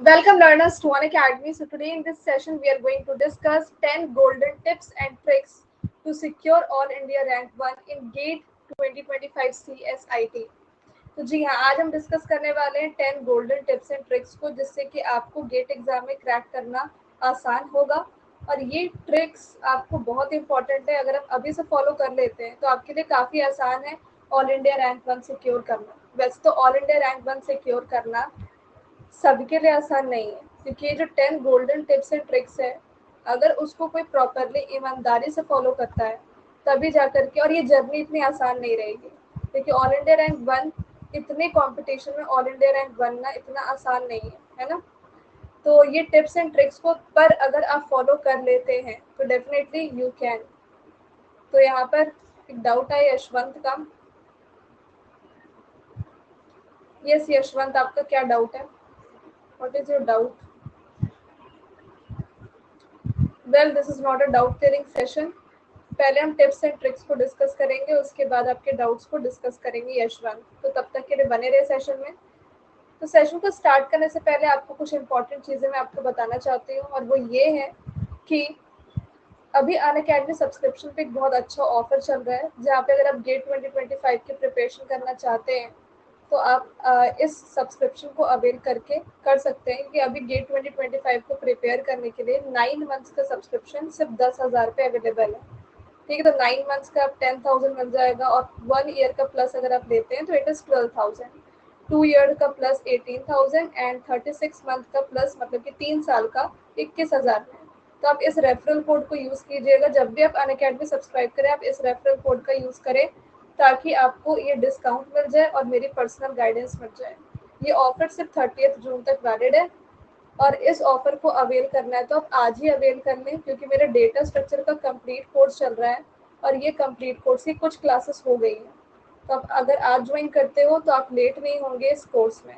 Welcome learners to Unacademy. So today in this session we are going to discuss 10 golden tips and tricks to secure All India Rank 1 in GATE 2025 CSIT. तो जी हाँ, आज हम discuss करने वाले हैं 10 golden tips and tricks को जिससे कि आपको गेट एग्जाम में क्रैक करना आसान होगा। और ये ट्रिक्स आपको बहुत इंपॉर्टेंट है। अगर आप अभी से फॉलो कर लेते हैं तो आपके लिए काफ़ी आसान है ऑल इंडिया रैंक 1 सिक्योर करना। वैसे तो ऑल इंडिया रैंक 1 सिक्योर करना सबके लिए आसान नहीं है, क्योंकि ये जो 10 गोल्डन टिप्स एंड ट्रिक्स है, अगर उसको कोई प्रॉपरली ईमानदारी से फॉलो करता है तभी जा करके, और ये जर्नी इतनी आसान नहीं रहेगी, क्योंकि ऑल इंडिया रैंक 1 इतने कंपटीशन में ऑल इंडिया रैंक बनना इतना आसान नहीं है ना। तो ये टिप्स एंड ट्रिक्स को पर अगर आप फॉलो कर लेते हैं तो डेफिनेटली यू कैन। तो यहाँ पर एक डाउट है यशवंत का। यस यशवंत, आपका क्या डाउट है? What is your doubt? Well, this is not a doubt clearing session. पहले हम टिप्स एंड ट्रिक्स को डिस्कस करेंगे, उसके बाद आपके डाउट्स को डिस्कस करेंगे यशवंत। तो तब तक के लिए बने रहे सेशन में। तो सेशन को स्टार्ट करने से पहले आपको कुछ इंपॉर्टेंट चीज़ें मैं आपको बताना चाहती हूँ, और वो ये है कि अभी अनअकैडमी सब्सक्रिप्शन पे एक बहुत अच्छा ऑफर चल रहा है, जहाँ पे अगर आप गेट 2025 की प्रिपरेशन करना चाहते हैं तो आप इस सब्सक्रिप्शन को अवेल करके कर सकते हैं, क्योंकि अभी गेट 2025 को प्रिपेयर करने के लिए 9 मंथ्स का सब्सक्रिप्शन सिर्फ 10,000 रुपये अवेलेबल है। ठीक है, तो 9 मंथ्स का आप 10,000 मिल जाएगा, और 1 ईयर का प्लस अगर आप लेते हैं तो इट इज़ 12,000। 2 ईयर का प्लस 18,000 एंड 36 मंथ का प्लस मतलब कि 3 साल का 21,000 में। तो आप इस रेफरल कोड को यूज़ कीजिएगा। जब भी आप अनअकैडमी सब्सक्राइब करें आप इस रेफरल कोड का यूज़ करें, ताकि आपको ये डिस्काउंट मिल जाए और मेरी पर्सनल गाइडेंस मिल जाए। ये ऑफर सिर्फ 30 जून तक वैलिड है, और इस ऑफर को अवेल करना है तो आप आज ही अवेल कर लें, क्योंकि मेरे डेटा स्ट्रक्चर का कंप्लीट कोर्स चल रहा है, और ये कंप्लीट कोर्स की कुछ क्लासेस हो गई हैं। तो आप अगर आज ज्वाइन करते हो तो आप लेट नहीं होंगे इस कोर्स में।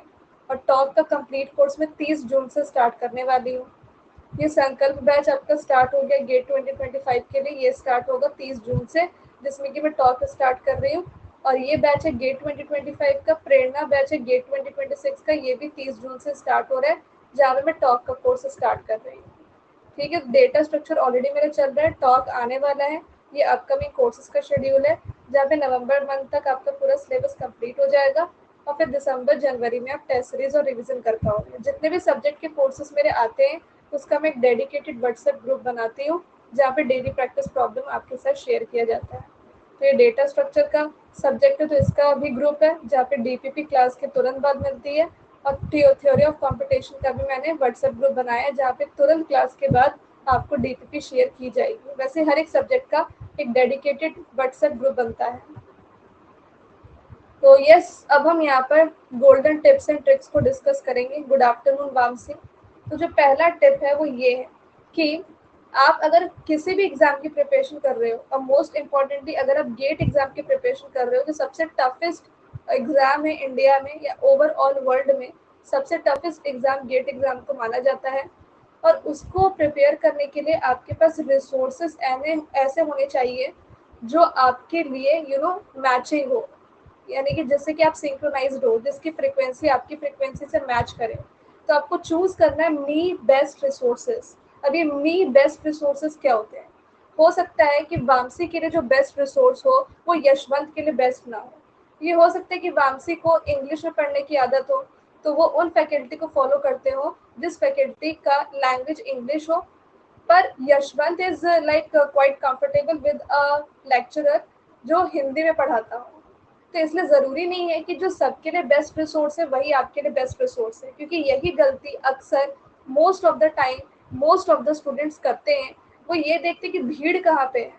और टॉप का कंप्लीट कोर्स मैं 30 जून से स्टार्ट करने वाली हूँ। ये संकल्प बैच आपका स्टार्ट हो गया गेट 2025 के लिए। ये स्टार्ट होगा 30 जून से, जिसमें कि मैं टॉक स्टार्ट कर रही हूँ। और ये बैच है गेट 2025 का। प्रेरणा बैच है गेट 2026 का, ये भी 30 जून से स्टार्ट हो रहा है, जहाँ पे मैं टॉक का कोर्स स्टार्ट कर रही हूँ। ठीक है, डेटा स्ट्रक्चर ऑलरेडी मेरा चल रहा है, टॉक आने वाला है। ये अपकमिंग कोर्सेज का शेड्यूल है, जहाँ पे नवंबर मंथ तक आपका पूरा सिलेबस कंप्लीट हो जाएगा, और फिर दिसंबर जनवरी में आप टेस्ट सीरीज और रिवीजन कर पाओगे। जितने भी सब्जेक्ट के कोर्सेज मेरे आते हैं उसका मैं एक डेडिकेटेड व्हाट्सएप ग्रुप बनाती हूँ, जहाँ पे डेली प्रैक्टिस प्रॉब्लम आपके साथ शेयर किया जाता है। तो ये डेटा स्ट्रक्चर का सब्जेक्ट है, तो इसका भी ग्रुप है जहाँ पे डीपीपी क्लास के तुरंत बाद मिलती है। और थ्योरी ऑफ कंपटीशन का भी मैंने व्हाट्सएप ग्रुप बनाया है, जहाँ पे तुरंत क्लास के बाद आपको डीपीपी शेयर की जाएगी। वैसे हर एक सब्जेक्ट का एक डेडिकेटेड व्हाट्सएप ग्रुप बनता है। तो यस, अब हम यहाँ पर गोल्डन टिप्स एंड ट्रिक्स को डिस्कस करेंगे। Good afternoon Vamsi. तो जो पहला टिप है वो ये है कि आप अगर किसी भी एग्जाम की प्रिपरेशन कर रहे हो, और मोस्ट इम्पॉर्टेंटली अगर आप गेट एग्जाम की प्रिपरेशन कर रहे हो, जो सबसे टफेस्ट एग्जाम है इंडिया में या ओवरऑल वर्ल्ड में, सबसे टफेस्ट एग्जाम गेट एग्जाम को माना जाता है। और उसको प्रिपेयर करने के लिए आपके पास रिसोर्सेस ऐसे होने चाहिए जो आपके लिए मैचिंग हो, यानी कि जिससे कि आप सिंक्रोनाइज्ड हो, जिसकी फ्रीक्वेंसी आपकी फ्रीक्वेंसी से मैच करे। तो आपको चूज करना है मी बेस्ट रिसोर्सेज। अब ये मी बेस्ट रिसोर्सेज क्या होते हैं? हो सकता है कि वामसी के लिए जो बेस्ट रिसोर्स हो वो यशवंत के लिए बेस्ट ना हो। ये हो सकता है कि वामसी को इंग्लिश में पढ़ने की आदत हो, तो वो उन फैकल्टी को फॉलो करते हो जिस फैकल्टी का लैंग्वेज इंग्लिश हो, पर Yashwant is like quite comfortable with a lecturer जो हिंदी में पढ़ाता हो। तो इसलिए ज़रूरी नहीं है कि जो सबके लिए बेस्ट रिसोर्स है वही आपके लिए बेस्ट रिसोर्स है, क्योंकि यही गलती अक्सर most of the time most of the students करते हैं। वो ये देखते हैं कि भीड़ कहाँ पे है,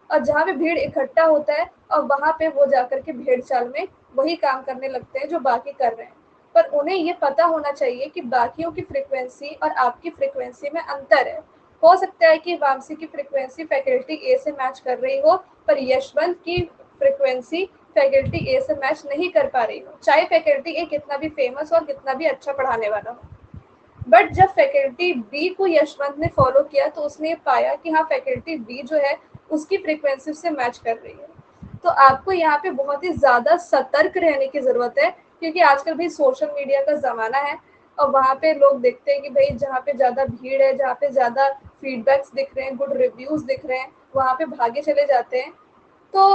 और जहाँ पे भीड़ इकट्ठा होता है और वहाँ पे वो जाकर के भीड़ चाल में वही काम करने लगते हैं जो बाकी कर रहे हैं। पर उन्हें ये पता होना चाहिए कि बाकियों की फ्रिक्वेंसी और आपकी फ्रिक्वेंसी में अंतर है। हो सकता है कि वामसी की फ्रिक्वेंसी फैकल्टी ए से मैच कर रही हो, पर यशवंत की फ्रिक्वेंसी फैकल्टी ए से मैच नहीं कर पा रही हो, चाहे फैकल्टी ए कितना भी फेमस और कितना भी अच्छा पढ़ाने वाला हो। बट जब फैकल्टी बी को यशवंत ने फॉलो किया तो उसने ये पाया कि हाँ, फैकल्टी बी जो है उसकी फ्रिक्वेंसी से मैच कर रही है। तो आपको यहाँ पे बहुत ही ज़्यादा सतर्क रहने की ज़रूरत है, क्योंकि आजकल भी सोशल मीडिया का ज़माना है। और वहाँ पे लोग देखते हैं कि भाई जहाँ पे ज़्यादा भीड़ है, जहाँ पे ज़्यादा फीडबैक्स दिख रहे हैं, गुड रिव्यूज़ दिख रहे हैं, वहाँ पे भागे चले जाते हैं। तो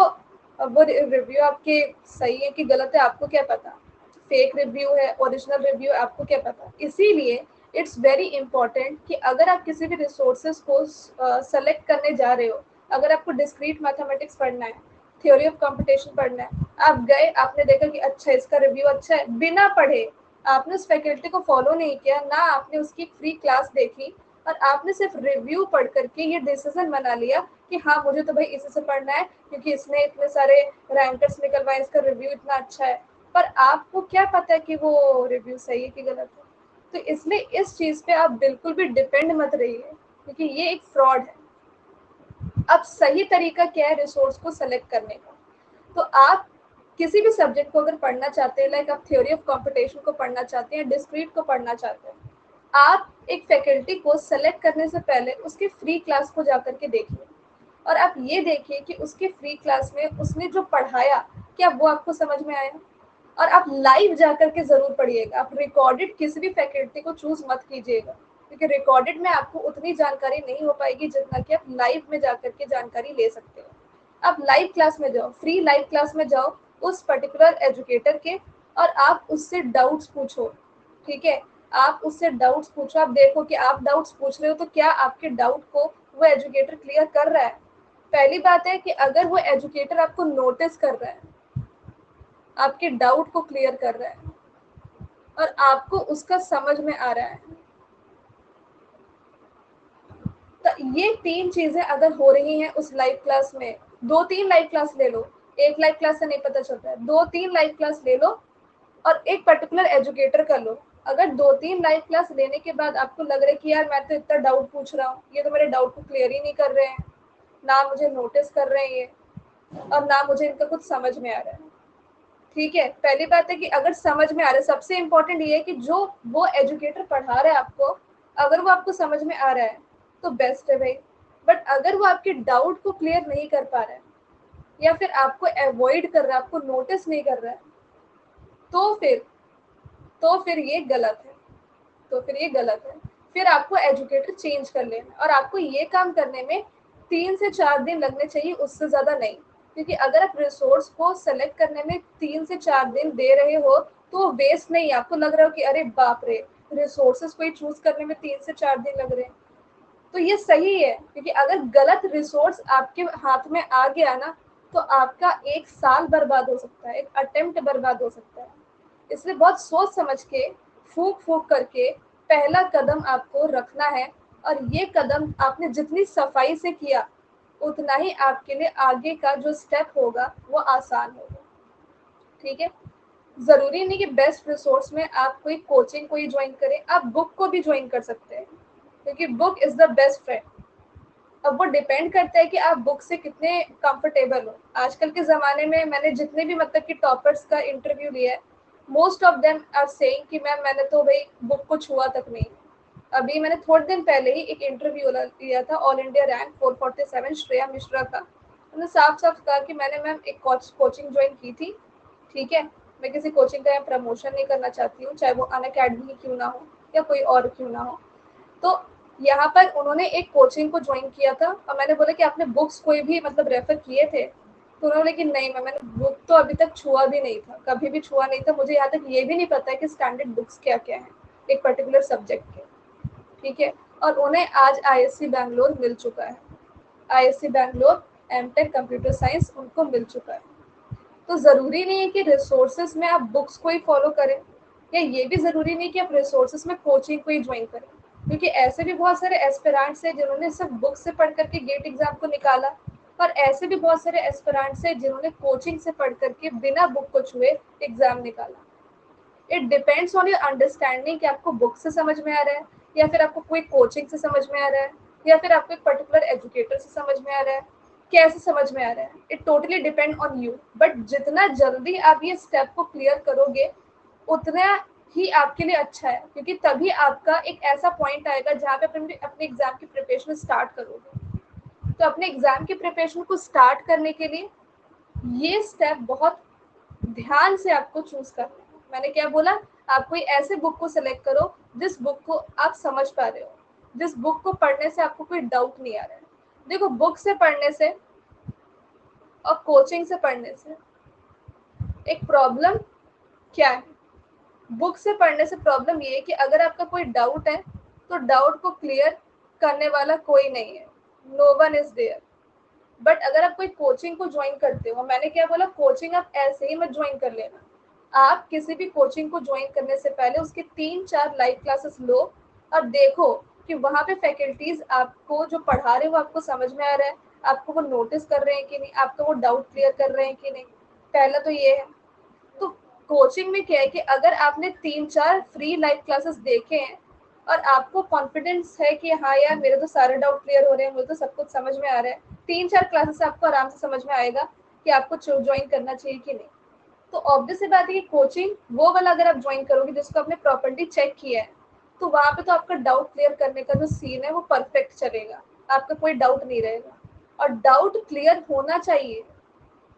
अब वो रिव्यू आपके सही है कि गलत है आपको क्या पता, फेक रिव्यू है ओरिजिनल रिव्यू आपको क्या पता। इसीलिए इट्स वेरी इंपॉर्टेंट कि अगर आप किसी भी रिसोर्सेज को सेलेक्ट करने जा रहे हो, अगर आपको डिस्क्रीट मैथमेटिक्स पढ़ना है, थ्योरी ऑफ कंपटीशन पढ़ना है, आप गए, आपने देखा कि अच्छा इसका रिव्यू अच्छा है, बिना पढ़े आपने उस फैकल्टी को फॉलो नहीं किया, ना आपने उसकी फ्री क्लास देखी, और आपने सिर्फ रिव्यू पढ़ करके ये डिसीजन बना लिया कि हाँ मुझे तो भाई इसी से पढ़ना है क्योंकि इसने इतने सारे रैंकर्स निकलवाए, इसका रिव्यू इतना अच्छा है, पर आपको क्या पता है कि वो रिव्यू सही है कि गलत है। तो इसलिए इस चीज़ पे आप बिल्कुल भी डिपेंड मत रहिए क्योंकि ये एक फ्रॉड है। अब सही तरीका क्या है रिसोर्स को सेलेक्ट करने का, तो आप किसी भी सब्जेक्ट को अगर पढ़ना चाहते हैं, लाइक आप थ्योरी ऑफ कंपटीशन को पढ़ना चाहते हैं, डिस्क्रीट को पढ़ना चाहते हैं, आप एक फैकल्टी को सेलेक्ट करने से पहले उसके फ्री क्लास को जाकर के देखिए, और आप ये देखिए कि उसके फ्री क्लास में उसने जो पढ़ाया क्या वो आपको समझ में आया। और आप लाइव जाकर के जरूर पढ़िएगा, आप रिकॉर्डेड किसी भी फैकल्टी को चूज मत कीजिएगा क्योंकि रिकॉर्डेड में आपको उतनी जानकारी नहीं हो पाएगी जितना कि आप लाइव में जाकर के जानकारी ले सकते हो। आप लाइव क्लास में जाओ, फ्री लाइव क्लास में जाओ उस पर्टिकुलर एजुकेटर के, और आप उससे डाउट्स पूछो। ठीक है, आप उससे डाउट्स पूछो, आप देखो कि आप डाउट्स पूछ रहे हो तो क्या आपके डाउट को वो एजुकेटर क्लियर कर रहा है। पहली बात है कि अगर वो एजुकेटर आपको नोटिस कर रहा है, आपके डाउट को क्लियर कर रहा है और आपको उसका समझ में आ रहा है, तो ये तीन चीजें अगर हो रही हैं उस लाइव क्लास में, दो तीन लाइव क्लास ले लो, एक लाइव क्लास से नहीं पता चलता है, दो तीन लाइव क्लास ले लो और एक पर्टिकुलर एजुकेटर कर लो। अगर दो तीन लाइव क्लास लेने के बाद आपको लग रहा है कि यार मैं तो इतना डाउट पूछ रहा हूँ, ये तो मेरे डाउट को क्लियर ही नहीं कर रहे हैं, ना मुझे नोटिस कर रहे हैं ये, और ना मुझे इनका कुछ समझ में आ रहा है। ठीक है, पहली बात है कि अगर समझ में आ रहा है, सबसे इम्पोर्टेंट ये है कि जो वो एजुकेटर पढ़ा रहा है आपको, अगर वो आपको समझ में आ रहा है तो बेस्ट है भाई। बट अगर वो आपके डाउट को क्लियर नहीं कर पा रहा है या फिर आपको अवॉइड कर रहा है, आपको नोटिस नहीं कर रहा है, तो फिर ये गलत है, तो फिर ये गलत है। फिर आपको एजुकेटर चेंज कर लेना, और आपको ये काम करने में 3 से 4 दिन लगने चाहिए, उससे ज़्यादा नहीं। क्योंकि अगर आप रिसोर्स को सेलेक्ट करने में 3 से 4 दिन दे रहे हो तो वेस्ट नहीं, आपको लग रहा हो कि अरे बाप रे रिसोर्सेज को ही चूज करने में 3 से 4 दिन लग रहे हैं, तो ये सही है। क्योंकि अगर गलत रिसोर्स आपके हाथ में आ गया ना तो आपका 1 साल बर्बाद हो सकता है, एक अटेम्प्ट बर्बाद हो सकता है। इसलिए बहुत सोच समझ के, फूक फूक करके पहला कदम आपको रखना है, और ये कदम आपने जितनी सफाई से किया उतना ही आपके लिए आगे का जो स्टेप होगा वो आसान होगा। ठीक है, जरूरी नहीं कि बेस्ट रिसोर्स में आप कोई कोचिंग को ही ज्वाइन करें, आप बुक को भी ज्वाइन कर सकते हैं क्योंकि book is the best friend. अब वो डिपेंड करता है कि आप बुक से कितने कंफर्टेबल हो। आजकल के ज़माने में मैंने जितने भी मतलब कि टॉपर्स का इंटरव्यू लिया है, most of them are saying कि मैम मैंने तो भाई बुक को छुआ तक नहीं। अभी मैंने थोड़े दिन पहले ही एक इंटरव्यू लिया था all India rank 447 Shreya Mishra का। उन्होंने साफ साफ कहा कि मैंने मैम एक कोचिंग ज्वाइन की थी। ठीक है, मैं किसी कोचिंग का यहाँ प्रमोशन नहीं करना चाहती हूँ, चाहे वो अनअकैडमी क्यों ना हो या कोई और क्यों ना हो। तो यहाँ पर उन्होंने एक कोचिंग को ज्वाइन किया था, और मैंने बोला कि आपने बुक्स कोई भी मतलब रेफर किए थे, तो उन्होंने बोला कि नहीं मैंने बुक तो अभी तक छुआ भी नहीं था, कभी भी छुआ नहीं था, मुझे यहाँ तक ये भी नहीं पता है कि स्टैंडर्ड बुक्स क्या क्या है एक पर्टिकुलर सब्जेक्ट के। ठीक है, और उन्हें आज आईएससी बैंगलोर मिल चुका है, ISC Bangalore M Tech computer science उनको मिल चुका है। तो ज़रूरी नहीं है कि रिसोर्सेज में आप बुक्स को ही फॉलो करें, या ये भी ज़रूरी नहीं कि आप रिसोर्सेज में कोचिंग को ही ज्वाइन करें, क्योंकि ऐसे भी बहुत सारे एस्पिरेंट्स हैं जिन्होंने सिर्फ बुक से पढ़ करके गेट एग्जाम को निकाला, और ऐसे भी बहुत सारे एस्पिरेंट्स हैं जिन्होंने कोचिंग से पढ़ करके बिना बुक को छुए एग्जाम निकाला। It depends on your understanding कि आपको बुक से समझ में आ रहा है, या फिर आपको कोई कोचिंग से समझ में आ रहा है, या फिर आपको एक पर्टिकुलर एजुकेटर से समझ में आ रहा है, कैसे समझ में आ रहा है। It totally depend on you, but जितना जल्दी आप ये स्टेप को क्लियर करोगे उतना ही आपके लिए अच्छा है, क्योंकि तभी आपका एक ऐसा पॉइंट आएगा जहाँ पे अपने एग्जाम की प्रिपरेशन स्टार्ट करोगे। तो अपने एग्जाम की प्रिपरेशन को स्टार्ट करने के लिए ये स्टेप बहुत ध्यान से आपको चूज करना है। मैंने क्या बोला, आप कोई ऐसे बुक को सिलेक्ट करो जिस बुक को आप समझ पा रहे हो, जिस बुक को पढ़ने से आपको कोई डाउट नहीं आ रहा है। देखो, बुक से पढ़ने से और कोचिंग से पढ़ने से एक प्रॉब्लम क्या है? बुक से पढ़ने से प्रॉब्लम ये है कि अगर आपका कोई डाउट है तो डाउट को क्लियर करने वाला कोई नहीं है, no one is there. But अगर आप कोई कोचिंग को ज्वाइन करते हो, मैंने क्या बोला, कोचिंग आप ऐसे ही मत ज्वाइन कर लेना। आप किसी भी कोचिंग को ज्वाइन करने से पहले उसके 3-4 लाइव क्लासेस लो और देखो कि वहाँ पे फैकल्टीज आपको जो पढ़ा रहे हैं वो आपको समझ में आ रहा है, आपको वो नोटिस कर रहे हैं कि नहीं, आपको वो डाउट क्लियर कर रहे हैं कि नहीं। पहला तो ये है। तो कोचिंग में क्या है कि अगर आपने 3-4 फ्री लाइव क्लासेस देखे हैं और आपको कॉन्फिडेंस है कि हाँ यार मेरे तो सारे डाउट क्लियर हो रहे हैं, मुझे तो सब कुछ समझ में आ रहा है, 3-4 क्लासेस आपको आराम से समझ में आएगा कि आपको ज्वाइन करना चाहिए कि नहीं। तो ऑब्वियस सी बात है कि कोचिंग वो वाला अगर आप ज्वाइन करोगे जिसको आपने प्रॉपर्ली चेक किया है, तो वहाँ पे तो आपका डाउट क्लियर करने का जो सीन है वो परफेक्ट चलेगा, आपका कोई डाउट नहीं रहेगा। और डाउट क्लियर होना चाहिए,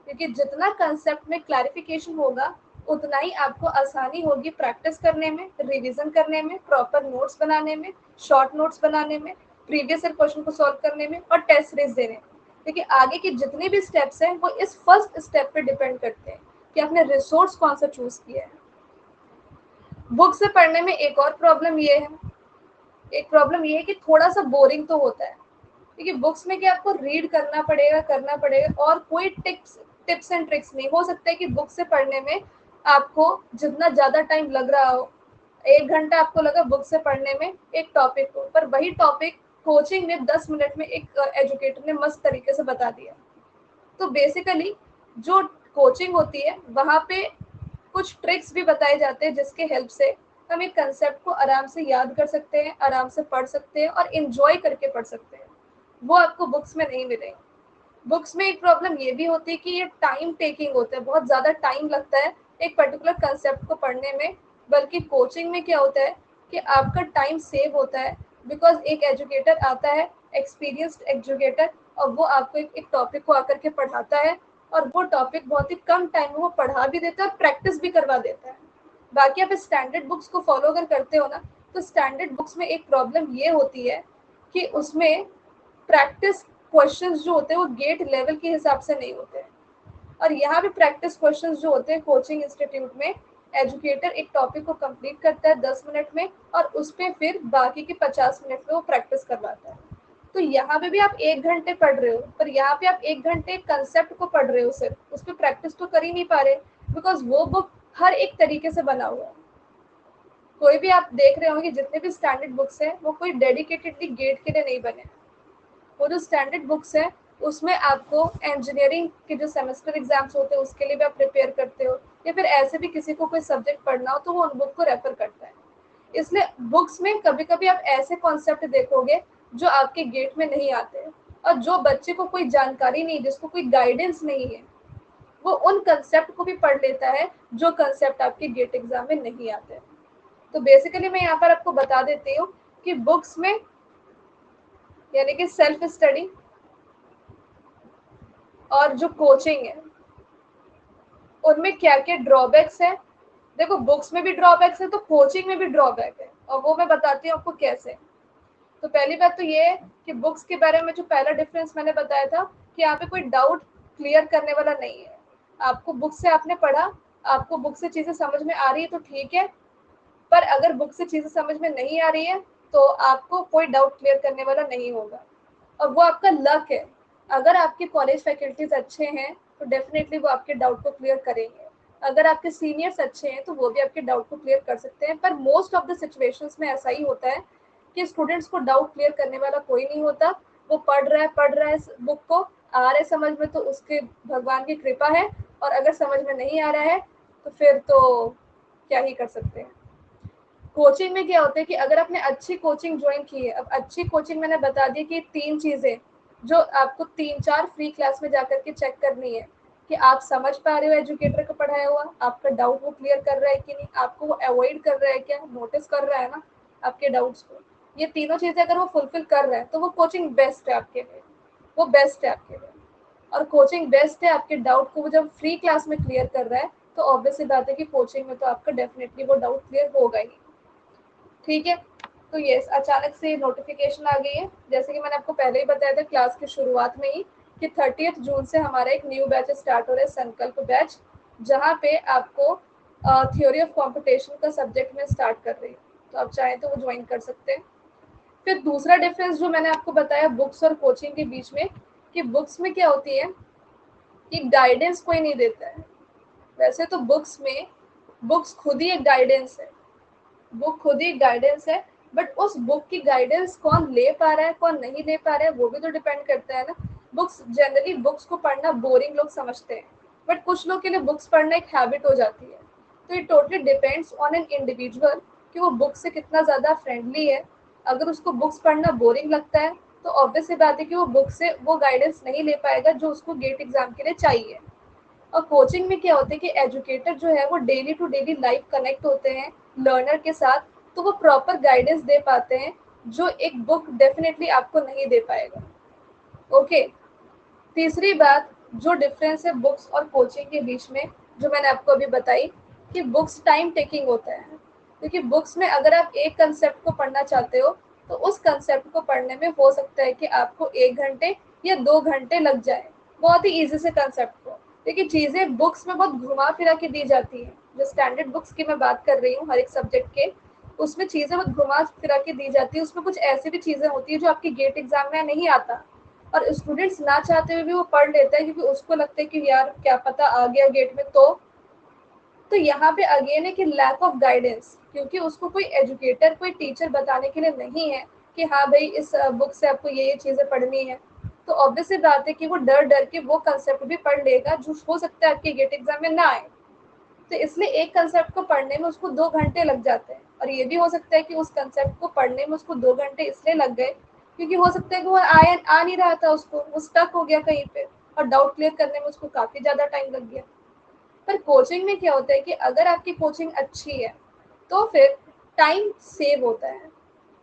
क्योंकि जितना कंसेप्ट में क्लैरिफिकेशन होगा उतना ही आपको आसानी होगी प्रैक्टिस करने में, रिवीजन करने में, प्रॉपर नोट्स बनाने में, शॉर्ट नोट्स बनाने में, प्रीवियस ईयर क्वेश्चन को सॉल्व करने में और टेस्ट सीरीज देने में। क्योंकि आगे के जितने भी स्टेप्स हैं वो इस फर्स्ट स्टेप पे डिपेंड करते हैं कि आपने रिसोर्स कौन सा चूज किया है। बुक से पढ़ने में एक और प्रॉब्लम ये है कि थोड़ा सा बोरिंग तो होता है, क्योंकि बुक्स में क्या आपको रीड करना पड़ेगा और कोई टिप्स एंड ट्रिक्स नहीं। हो सकता है कि बुक से पढ़ने में आपको जितना ज़्यादा टाइम लग रहा हो, 1 घंटा आपको लगा बुक से पढ़ने में एक टॉपिक को, पर वही टॉपिक कोचिंग में 10 मिनट में एक एजुकेटर ने मस्त तरीके से बता दिया। तो बेसिकली जो कोचिंग होती है वहाँ पे कुछ ट्रिक्स भी बताए जाते हैं जिसके हेल्प से हम एक कंसेप्ट को आराम से याद कर सकते हैं, आराम से पढ़ सकते हैं और इंजॉय करके पढ़ सकते हैं। वो आपको बुक्स में नहीं मिलेंगे। बुक्स में एक प्रॉब्लम ये भी होती है कि ये टाइम टेकिंग होता है, बहुत ज़्यादा टाइम लगता है एक पर्टिकुलर कंसेप्ट को पढ़ने में। बल्कि कोचिंग में क्या होता है कि आपका टाइम सेव होता है, बिकॉज एक एजुकेटर आता है, एक्सपीरियंस्ड एजुकेटर, और वो आपको एक टॉपिक को आकर के पढ़ाता है और वो टॉपिक बहुत ही कम टाइम में वो पढ़ा भी देता है और प्रैक्टिस भी करवा देता है। बाकी आप स्टैंडर्ड बुक्स को फॉलो अगर करते हो ना, तो स्टैंडर्ड बुक्स में एक प्रॉब्लम ये होती है कि उसमें प्रैक्टिस क्वेश्चंस जो होते हैं वो गेट लेवल के हिसाब से नहीं होते हैं। और यहाँ भी प्रैक्टिस क्वेश्चंस जो होते हैं कोचिंग इंस्टीट्यूट में, एजुकेटर एक टॉपिक को कंप्लीट करता है 10 मिनट में और उस पर फिर बाकी के 50 मिनट में वो प्रैक्टिस करवाता है। तो यहाँ पे भी आप 1 घंटे पढ़ रहे हो, पर यहाँ पे आप 1 घंटे कंसेप्ट को पढ़ रहे हो, सिर्फ उस पर प्रैक्टिस तो कर ही नहीं पा रहे, बिकॉज वो बुक हर एक तरीके से बना हुआ है। कोई भी आप देख रहे होंगे जितने भी स्टैंडर्ड बुक्स हैं वो कोई डेडिकेटेडली गेट के लिए नहीं बने। वो जो स्टैंडर्ड बुक्स है उसमें आपको इंजीनियरिंग के जो सेमेस्टर एग्जाम्स होते हैं उसके लिए भी आप प्रिपेयर करते हो, या फिर ऐसे भी किसी को कोई सब्जेक्ट पढ़ना हो तो वो उन बुक को रेफर करता है। इसलिए बुक्स में कभी कभी आप ऐसे कॉन्सेप्ट देखोगे जो आपके गेट में नहीं आते हैं, और जो बच्चे को कोई जानकारी नहीं, जिसको कोई गाइडेंस नहीं है, वो उन कंसेप्ट को भी पढ़ लेता है जो कंसेप्ट आपके गेट एग्जाम में नहीं आते। तो बेसिकली मैं यहाँ पर आपको बता देती हूँ कि बुक्स में यानी कि सेल्फ स्टडी और जो कोचिंग है उनमें क्या क्या ड्रॉबैक्स है। देखो, बुक्स में भी ड्रॉबैक्स है तो कोचिंग में भी ड्रॉबैक है, और वो मैं बताती हूँ आपको कैसे। तो पहली बात तो ये है कि बुक्स के बारे में जो पहला डिफरेंस मैंने बताया था कि यहाँ पे कोई डाउट क्लियर करने वाला नहीं है। आपको बुक से आपने पढ़ा, आपको बुक से चीजें समझ में आ रही है तो ठीक है, पर अगर बुक से चीजें समझ में नहीं आ रही है तो आपको कोई डाउट क्लियर करने वाला नहीं होगा, और वो आपका लक है। अगर आपके कॉलेज फैकल्टीज अच्छे हैं तो डेफिनेटली वो आपके डाउट को क्लियर करेंगे। अगर आपके सीनियर्स अच्छे हैं तो वो भी आपके डाउट को क्लियर कर सकते हैं, पर मोस्ट ऑफ द सिचुएशंस में ऐसा ही होता है कि स्टूडेंट्स को डाउट क्लियर करने वाला कोई नहीं होता। वो पढ़ रहा है बुक को, आ रहा है समझ में तो उसके भगवान की कृपा है, और अगर समझ में नहीं आ रहा है तो फिर तो क्या ही कर सकते हैं। कोचिंग में क्या होता है कि अगर आपने अच्छी कोचिंग ज्वाइन की है, अब अच्छी कोचिंग मैंने बता दी कि 3 चीजें जो आपको 3-4 फ्री क्लास में जाकर के चेक करनी है कि आप समझ पा रहे हो एजुकेटर का पढ़ाया हुआ, आपका डाउट वो क्लियर कर रहा है कि नहीं, आपको वो अवॉइड कर रहा है क्या, नोटिस कर रहा है ना आपके डाउट्स को। ये तीनों चीजें अगर वो फुलफिल कर रहा है तो वो कोचिंग बेस्ट है आपके लिए, वो बेस्ट है आपके लिए। और कोचिंग बेस्ट है आपके डाउट को वो जब फ्री क्लास में क्लियर कर रहा है तो ऑब्वियसली बात है कि कोचिंग में तो आपका डेफिनेटली वो डाउट क्लियर होगा ही। ठीक है, तो यस, अचानक से नोटिफिकेशन आ गई है, जैसे कि मैंने आपको पहले ही बताया था क्लास की शुरुआत में ही कि 30 जून से हमारा एक न्यू बैच स्टार्ट हो रहा है, संकल्प बैच, जहाँ पे आपको थ्योरी ऑफ कॉम्पिटिशन का सब्जेक्ट में स्टार्ट कर रही हूँ, तो आप चाहें तो वो ज्वाइन कर सकते हैं। फिर दूसरा डिफरेंस जो मैंने आपको बताया बुक्स और कोचिंग के बीच में, कि बुक्स में क्या होती है कि गाइडेंस कोई नहीं देता है। वैसे तो बुक्स खुद ही एक गाइडेंस है, बुक खुद ही गाइडेंस है, बट उस बुक की गाइडेंस कौन ले पा रहा है कौन नहीं ले पा रहा है वो भी तो डिपेंड करता है ना। बुक्स को पढ़ना बोरिंग लोग समझते हैं, बट कुछ लोग के लिए बुक्स पढ़ना एक हैबिट हो जाती है। तो ये totally depends on an individual कि वो बुक से कितना ज़्यादा फ्रेंडली है। अगर उसको बुक्स पढ़ना बोरिंग लगता है तो ऑब्वियस सी बात है कि वो बुक से वो गाइडेंस नहीं ले पाएगा जो उसको गेट एग्जाम के लिए चाहिए। और कोचिंग में क्या होता है कि एजुकेटर जो है वो daily to daily live connect होते हैं लर्नर के साथ, तो वो प्रॉपर गाइडेंस दे पाते हैं जो एक बुक डेफिनेटली आपको नहीं दे पाएगा। ओके, तीसरी बात जो डिफरेंस है बुक्स और कोचिंग के बीच में, जो मैंने आपको अभी बताई कि बुक्स टाइम टेकिंग होता है, क्योंकि बुक्स में अगर आप एक कंसेप्ट को पढ़ना चाहते हो तो उस कंसेप्ट को पढ़ने में हो सकता है कि आपको 1 घंटे या 2 घंटे लग जाए, बहुत ही ईजी से कंसेप्ट को। लेकिन चीज़ें बुक्स में बहुत घुमा फिरा के दी जाती हैं, जो स्टैंडर्ड बुक्स की मैं बात कर रही हूँ हर एक सब्जेक्ट के, उसमें चीज़ें बहुत घुमा फिरा के दी जाती है। उसमें कुछ ऐसी भी चीज़ें होती है जो आपके गेट एग्जाम में नहीं आता, और स्टूडेंट्स ना चाहते हुए भी वो पढ़ लेता है क्योंकि उसको लगता है कि यार क्या पता आ गया गेट में। तो यहाँ पे अगेन है कि लैक ऑफ गाइडेंस, क्योंकि उसको कोई एजुकेटर कोई टीचर बताने के लिए नहीं है कि हाँ भाई इस बुक से आपको ये चीज़ें पढ़नी है। तो ऑब्वियसली बात है कि वो डर डर के वो कंसेप्ट भी पढ़ लेगा जो हो सकता है आपके गेट एग्जाम में ना आए। तो इसलिए एक कंसेप्ट को पढ़ने में उसको 2 घंटे लग जाते हैं, और ये भी हो सकता है कि उस कंसेप्ट को पढ़ने में उसको 2 घंटे इसलिए लग गए क्योंकि हो सकता है कि वो आ नहीं रहा था, उसको वो स्टक हो गया कहीं पे, और डाउट क्लियर करने में उसको काफ़ी ज़्यादा टाइम लग गया। पर कोचिंग में क्या होता है कि अगर आपकी कोचिंग अच्छी है तो फिर टाइम सेव होता है,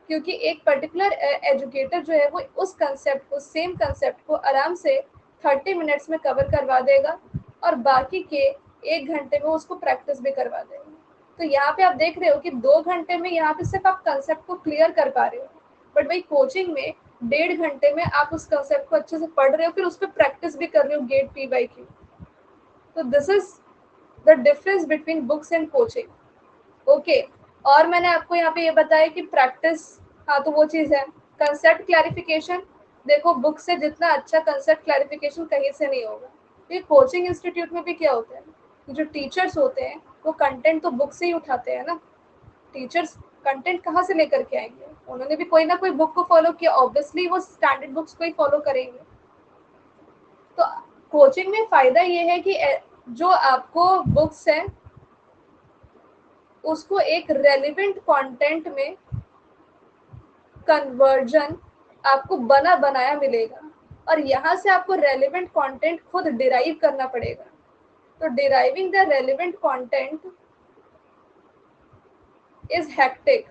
क्योंकि एक पर्टिकुलर एजुकेटर जो है वो उस कंसेप्ट को सेम कंसेप्ट को आराम से 30 मिनट्स में कवर करवा देगा, और बाकी के 1 घंटे में उसको प्रैक्टिस भी करवा देगा। तो यहाँ पे आप देख रहे हो कि 2 घंटे में यहाँ पे सिर्फ आप कंसेप्ट को क्लियर कर पा रहे हो, बट वही कोचिंग में 1.5 घंटे में आप उस कंसेप्ट को अच्छे से पढ़ रहे हो, फिर उस पर प्रैक्टिस भी कर रहे हो गेट P/Q। तो this is the difference between books and coaching. Okay, और मैंने आपको यहाँ पे ये बताया कि प्रैक्टिस, हाँ तो वो चीज़ है। कंसेप्ट क्लैरिफिकेशन, देखो बुक से जितना अच्छा कंसेप्ट क्लैरिफिकेशन कहीं से नहीं होगा। ये कोचिंग इंस्टीट्यूट में भी क्या होता है, जो टीचर्स होते हैं वो कंटेंट तो बुक से ही उठाते हैं ना। टीचर्स कंटेंट कहाँ से लेकर के आएंगे, उन्होंने भी कोई ना कोई बुक को फॉलो किया, ऑब्वियसली वो स्टैंडर्ड बुक्स को ही फॉलो करेंगे। तो कोचिंग में फ़ायदा ये है कि जो आपको बुक्स है उसको एक रेलिवेंट कंटेंट में कन्वर्जन आपको बना बनाया मिलेगा, और यहाँ से आपको रेलिवेंट कंटेंट खुद डिराइव करना पड़ेगा। तो deriving the relevant content is hectic,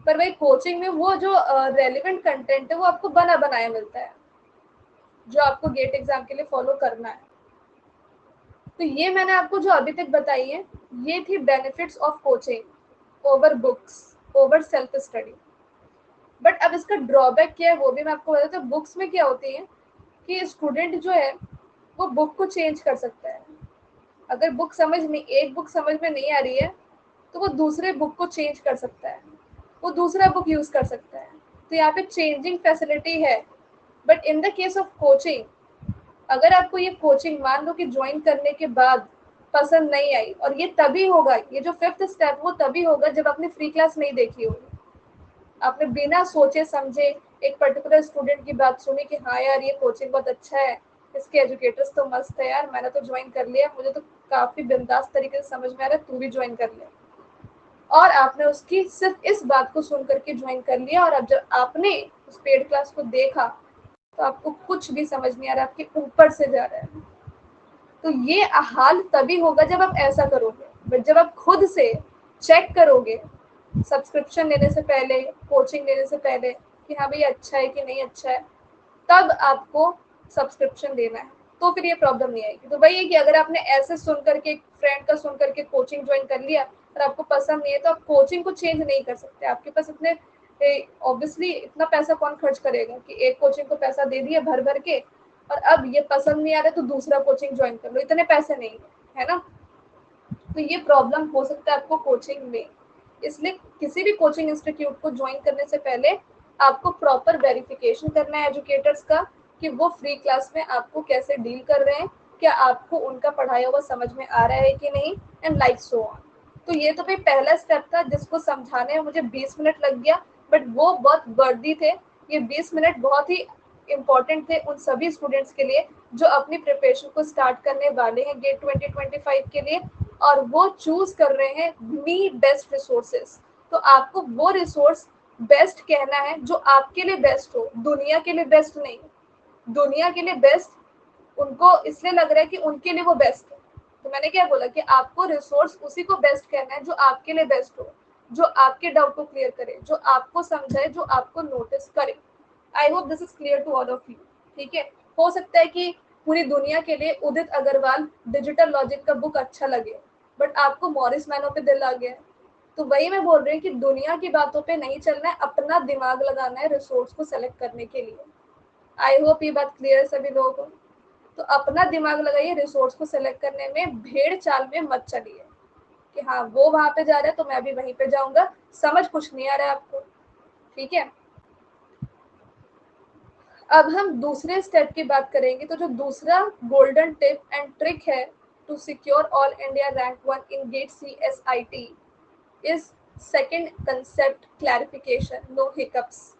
पर वही कोचिंग में वो जो रेलिवेंट कंटेंट है वो आपको बना बनाया मिलता है, जो आपको गेट एग्जाम के लिए फॉलो करना है। तो ये मैंने आपको जो अभी तक बताई है ये थी benefits of coaching over books, over self study. But अब इसका ड्रॉबैक क्या है वो भी मैं आपको बताती हूँ। बुक्स में क्या होती है कि स्टूडेंट जो है वो बुक को चेंज कर सकता है। अगर एक बुक समझ में नहीं आ रही है तो वो दूसरे बुक को चेंज कर सकता है, वो दूसरा बुक यूज कर सकता है। तो यहाँ पे चेंजिंग फैसिलिटी है। But in the case of coaching, अगर आपको ये कोचिंग मान लो कि ज्वाइन करने के बाद पसंद नहीं आई, और ये तभी होगा, ये जो 5th स्टेप वो तभी होगा जब आपने फ्री क्लास नहीं देखी होगी। आपने बिना सोचे समझे एक पर्टिकुलर स्टूडेंट की बात सुनी कि हाँ यार ये कोचिंग बहुत अच्छा है, इसके एजुकेटर्स तो मस्त है यार, मैंने तो ज्वाइन कर लिया, मुझे तो काफ़ी बिंदास तरीके से समझ में आ रहा है, तू भी ज्वाइन कर ले। और आपने उसकी सिर्फ इस बात को सुन करके ज्वाइन कर लिया, और अब जब आपने उस पेड क्लास को देखा तो आपको कुछ भी समझ नहीं आ रहा, आपके ऊपर से जा रहा है। तो ये हाल तभी होगा जब आप ऐसा करोगे। बट जब आप खुद से चेक करोगे सब्सक्रिप्शन लेने से पहले, कोचिंग लेने से पहले कि हाँ भाई अच्छा है कि नहीं अच्छा है, तब आपको सब्सक्रिप्शन लेना है। तो फिर ये प्रॉब्लम नहीं आएगी। तो वही है कि अगर आपने ऐसे सुन करके, फ्रेंड का सुन करके कोचिंग ज्वाइन कर लिया और आपको पसंद नहीं है, तो आप कोचिंग को चेंज नहीं कर सकते। आपके पास इतने ऑब्वियसली इतना पैसा कौन खर्च करेगा कि एक कोचिंग को पैसा दे दिया भर भर के और अब ये पसंद नहीं आ रहा तो दूसरा कोचिंग ज्वाइन कर लो, इतने पैसे नहीं है ना। तो ये प्रॉब्लम हो सकता है आपको कोचिंग में। इसलिए किसी भी कोचिंग इंस्टीट्यूट को ज्वाइन करने से पहले आपको प्रॉपर वेरिफिकेशन करना है एजुकेटर्स का कि वो फ्री क्लास में आपको कैसे डील कर रहे हैं, क्या आपको उनका पढ़ाया हुआ समझ में आ रहा है कि नहीं, एंड लाइक सो ऑन। तो ये तो भाई पहला स्टेप था जिसको समझाने में मुझे 20 मिनट लग गया, बट वो बहुत वर्दी थे। ये 20 मिनट बहुत ही इम्पोर्टेंट थे उन सभी स्टूडेंट्स के लिए जो अपनी प्रिपरेशन को स्टार्ट करने वाले हैं गेट 2025 के लिए, और वो चूज कर रहे हैं मी बेस्ट रिसोर्सेस। तो आपको वो रिसोर्स बेस्ट कहना है जो आपके लिए बेस्ट हो, दुनिया के लिए बेस्ट नहीं। दुनिया के लिए बेस्ट उनको इसलिए लग रहा है कि उनके लिए वो बेस्ट है। तो मैंने क्या बोला कि आपको रिसोर्स उसी को बेस्ट कहना है जो आपके लिए बेस्ट हो, जो आपके डाउट को क्लियर करे, जो आपको समझाए, जो आपको नोटिस करे। I hope this is clear to all of you. ठीक है, हो सकता है कि पूरी दुनिया के लिए उदित अग्रवाल डिजिटल लॉजिक का बुक अच्छा लगे, बट आपको मॉरिस मैनो पे दिल आ गया है। तो वही मैं बोल रही हूँ कि दुनिया की बातों पे नहीं चलना है, अपना दिमाग लगाना है रिसोर्स को सेलेक्ट करने के लिए। आई होप ये बात क्लियर है सभी लोगों को। तो अपना दिमाग लगाइए रिसोर्स को सेलेक्ट करने में, भेड़ चाल में मत चलिए कि हाँ वो वहां पे जा रहा है तो मैं भी वहीं पे जाऊंगा, समझ कुछ नहीं आ रहा है आपको। ठीक है, अब हम दूसरे स्टेप की बात करेंगे। तो जो दूसरा गोल्डन टिप एंड ट्रिक है to secure all India rank 1 in GATE CSIT is second concept clarification, no hiccups.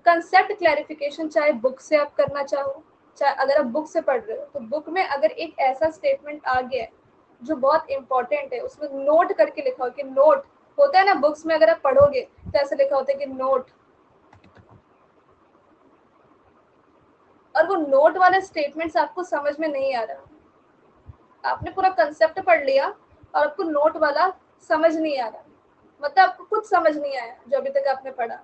Concept clarification चाहे बुक से आप करना चाहो, चाहे अगर आप बुक से पढ़ रहे हो तो बुक में अगर एक ऐसा स्टेटमेंट आ गया है जो बहुत इंपॉर्टेंट है, उसमें नोट करके लिखा हो कि नोट होता है ना बुक्स में, अगर आप पढ़ोगे तो ऐसे लिखा होता है कि नोट, और वो नोट वाले स्टेटमेंट्स आपको समझ में नहीं आ रहा। आपने पूरा कंसेप्ट पढ़ लिया और आपको नोट वाला समझ नहीं आ रहा, मतलब आपको कुछ समझ नहीं आया जो अभी तक आपने पढ़ा।